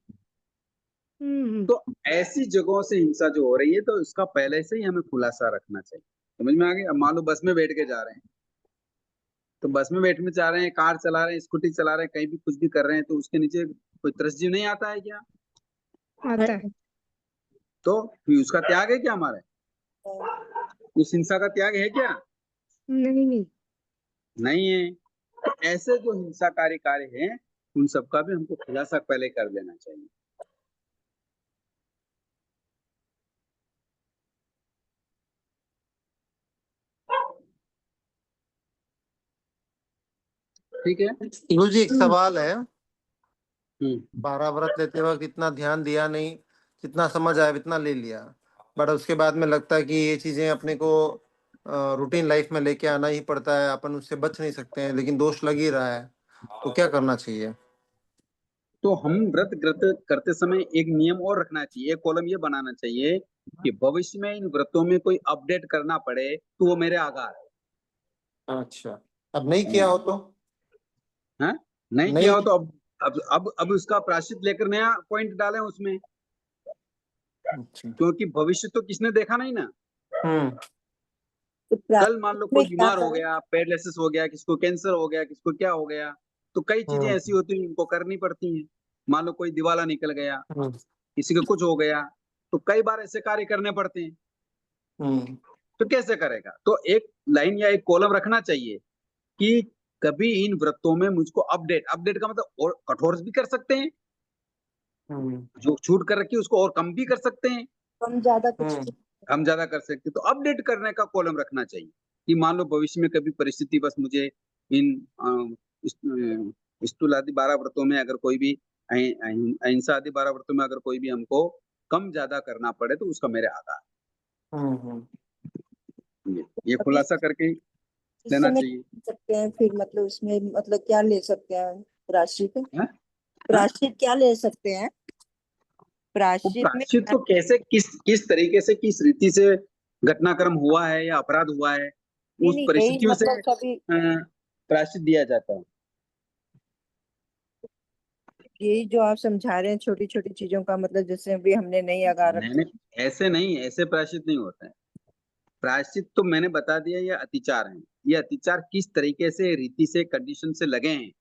तो ऐसी जगहों से हिंसा जो हो रही है, तो उसका पहले से ही हमें खुलासा रखना चाहिए। समझ में आ गया? अब मान लो बस में बैठ के जा रहे हैं, तो बस में बैठने जा रहे हैं, कार चला रहे हैं, स्कूटी चला रहे हैं, कहीं भी कुछ भी कर रहे हैं, तो उसके नीचे कोई त्रसजीव नहीं आता है क्या? आता है। तो फिर उसका त्याग है क्या हमारा? उस हिंसा का त्याग है क्या? नहीं नहीं है। तो ऐसे जो हिंसाकारी कार्य हैं, उन सबका भी हमको खुलासा पहले कर लेना चाहिए। ठीक है। गुरु जी एक सवाल है, 12 व्रत लेते वक्त इतना ध्यान दिया नहीं, जितना समझ आया इतना ले लिया, बट उसके बाद में लगता है कि ये चीजें अपने को रूटीन लाइफ में लेके आना ही पड़ता है, अपन उससे बच नहीं सकते हैं, लेकिन दोष लग ही रहा है, तो क्या करना चाहिए? तो हम व्रत करते समय एक नियम और रखना चाहिए, एक कॉलम ये बनाना चाहिए कि भविष्य में इन व्रतों में कोई अपडेट करना पड़े तो वो मेरे आगार है। अच्छा, अब नहीं किया हो तो? हाँ, नहीं किया हो तो अब उसका प्रायश्चित लेकर नया पॉइंट डालें उसमें, क्योंकि भविष्य तो किसने देखा नहीं ना। कल मान लो कोई बीमार हो गया, पैरालिसिस हो गया, किसको कैंसर हो गया, किसको क्या हो गया, तो कई चीजें ऐसी होती हैं उनको करनी पड़ती हैं। मान लो कोई दिवाला निकल गया, किसी का कुछ हो गया, तो कई बार ऐसे कार्य करने पड़ते हैं। तो कैसे करेगा? तो एक लाइन या एक कॉलम रखना चाहिए कि कभी इन व्रतों में मुझको अपडेट का मतलब और कठोर भी कर सकते हैं, जो छूट कर रखी है उसको और कम भी कर सकते हैं, कम ज्यादा कुछ हम ज्यादा कर सकते हैं। तो अपडेट करने का कॉलम रखना चाहिए कि मान लो भविष्य में कभी परिस्थिति बस मुझे इन स्थूल आदि 12 व्रतों में अगर कोई भी अहिंसा आदि 12 व्रतों में अगर कोई भी हमको कम ज्यादा करना पड़े तो उसका मेरे आधार। ये खुलासा करके लेना चाहिए। सकते हैं फिर मतलब उसमें मतलब क्या ले सकते हैं? प्रायश्चित क्या ले सकते हैं? प्रायश्चित तो कैसे, किस तरीके से, किस रीति से घटनाक्रम हुआ है या अपराध हुआ है, उस परिस्थितियों से प्रायश्चित दिया जाता है। यही जो आप समझा रहे हैं छोटी छोटी चीजों का, मतलब जैसे अभी हमने नहीं आगा रखा। ऐसे नहीं, ऐसे प्रायश्चित नहीं होता है। प्रायश्चित तो मैंने बता दिया, ये अतिचार है। ये अतिचार किस तरीके से, रीति से, कंडीशन से लगे हैं,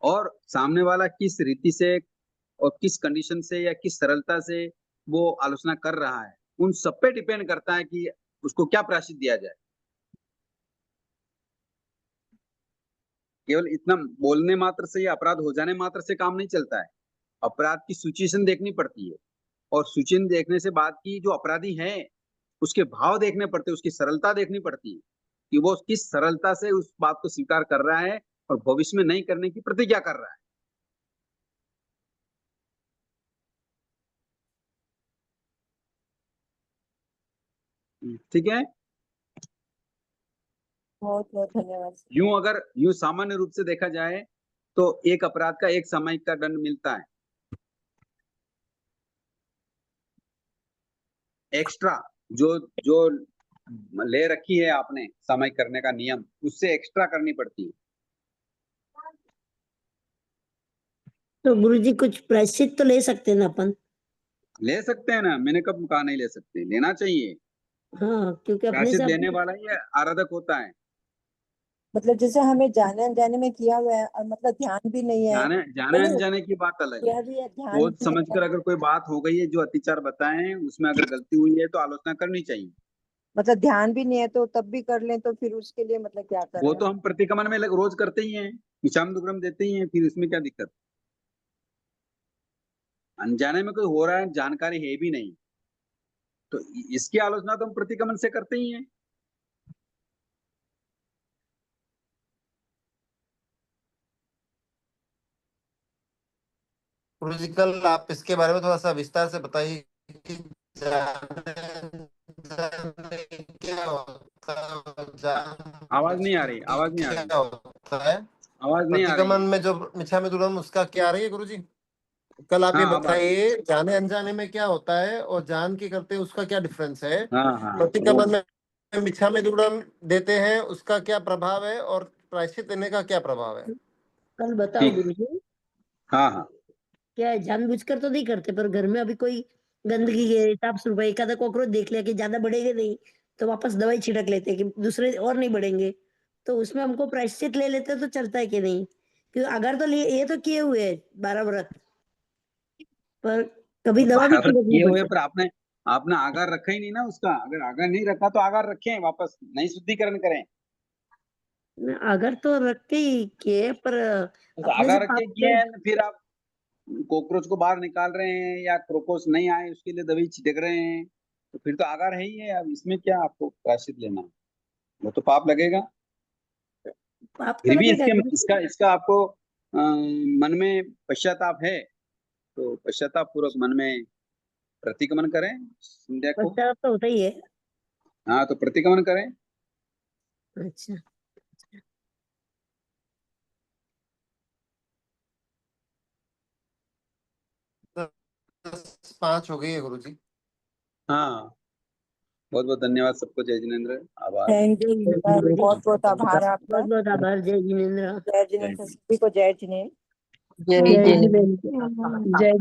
और सामने वाला किस रीति से और किस कंडीशन से या किस सरलता से वो आलोचना कर रहा है, उन सब पे डिपेंड करता है कि उसको क्या प्रायश्चित दिया जाए। केवल इतना बोलने मात्र से या अपराध हो जाने मात्र से काम नहीं चलता है। अपराध की सिचुएशन देखनी पड़ती है, और सिचुएशन देखने से बाद की जो अपराधी है उसके भाव देखने पड़ते हैं, उसकी सरलता देखनी पड़ती है कि वो किस सरलता से उस बात को स्वीकार कर रहा है और भविष्य में नहीं करने की प्रतिज्ञा कर रहा है। ठीक है। बहुत बहुत धन्यवाद। यूं सामान्य रूप से देखा जाए तो एक अपराध का एक सामयिक का दंड मिलता है। एक्स्ट्रा जो ले रखी है आपने सामयिक करने का नियम, उससे एक्स्ट्रा करनी पड़ती है। तो गुरुजी कुछ प्रायश्चित तो ले सकते हैं ना अपन? ले सकते हैं ना, मैंने कब कहा नहीं ले सकते, लेना चाहिए। हाँ, क्योंकि अपने प्रायश्चित से लेने वाला ही आराधक होता है। मतलब जैसे हमें जाने अनजाने में किया हुआ है और मतलब ध्यान भी नहीं है, जाने अनजाने की बात अलग है। सोच समझकर अगर कोई बात हो गई है, जो अतिचार बताए हैं उसमें अगर गलती हुई है तो आलोचना करनी चाहिए। मतलब ध्यान भी नहीं है तो तब भी कर लें, तो फिर उसके लिए मतलब क्या करें? वो तो हम प्रतिक्रमण में रोज करते ही हैं, विषाम दुग्रम देते ही हैं, फिर उसमें क्या दिक्कत? अनजाने में कोई हो रहा है, जानकारी है भी नहीं, तो इसकी आलोचना तो हम प्रतिक्रमण से करते ही हैं। गुरुजी कल आप इसके बारे में थोड़ा सा विस्तार से बताइए कि क्या होता है, आवाज नहीं आ रही, क्या होता है आवाज नहीं आ रही। प्रतिक्रमण में जो मिच्छामि दुक्कड़म उसका क्या आ रही है गुरुजी? कल आप ये हाँ, अब आ रही है। बताइए, जाने अनजाने में क्या होता है और जान के करते उसका क्या डिफरेंस है? हाँ हाँ पति का वो मन में मिच्छा में दुक्कड़म देते हैं, उसका क्या प्रभाव है, और प्रायश्चित देने का क्या प्रभाव है? कल बताओ ठीक। गुरुजी। हाँ हाँ क्या है, जानबूझकर तो नहीं करते, पर घर में अभी कोई गंदगी है, साफ सफाई, एक आधा कॉकरोच देख लिया कि ज्यादा बढ़ेंगे नहीं, तो वापस दवाई छिड़क लेते हैं कि दूसरे और नहीं बढ़ेंगे। तो उसमें हमको प्रायश्चित ले लेते हैं तो चलता है कि नहीं? क्योंकि अगर तो ये तो किए हुए है 12 व्रत, पर कभी दवा भी बराबर छिड़कनी किए हुए, पड़ती पर आपने आपने आगार रखा ही नहीं ना उसका। अगर आगार नहीं रखा तो आगार रखें, वापस नई शुद्धिकरण करें। है। अगर तो रख के ही किए, पर बस अपने से आगार रख के पाप किए हैं, फिर आप कॉकरोच को बाहर निकाल रहे हैं या क्रोकोच नहीं आए उसके लिए दवाई छिड़क रहे हैं, तो फिर तो आगार है ही है। अब इसमें क्या आपको प्रायश्चित लेना है? वो तो पाप लगेगा। पाप तो फिर भी लगेगा गुरुजी। इसका इसका आपको मन में पश्चाताप है, तो पश्चाताप पूर्वक मन में प्रतिक्रमण करें संध्या को। पश्चाताप तो होता ही है। हाँ, तो प्रतिक्रमण करें। अच्छा। 5 हो गई है गुरुजी। हाँ, बहुत बहुत धन्यवाद सबको। जय जिनेन्द्र, आभार। थैंक जय यू, जिनेन्द्र गुरुजी। बहुत बहुत आभार आपका। बहुत बहुत आभार। जय जिनेन्द्र। जय जिनेन्द्र, सभी को जय जिनेन्द्र। जय जिनेन्द्र। जय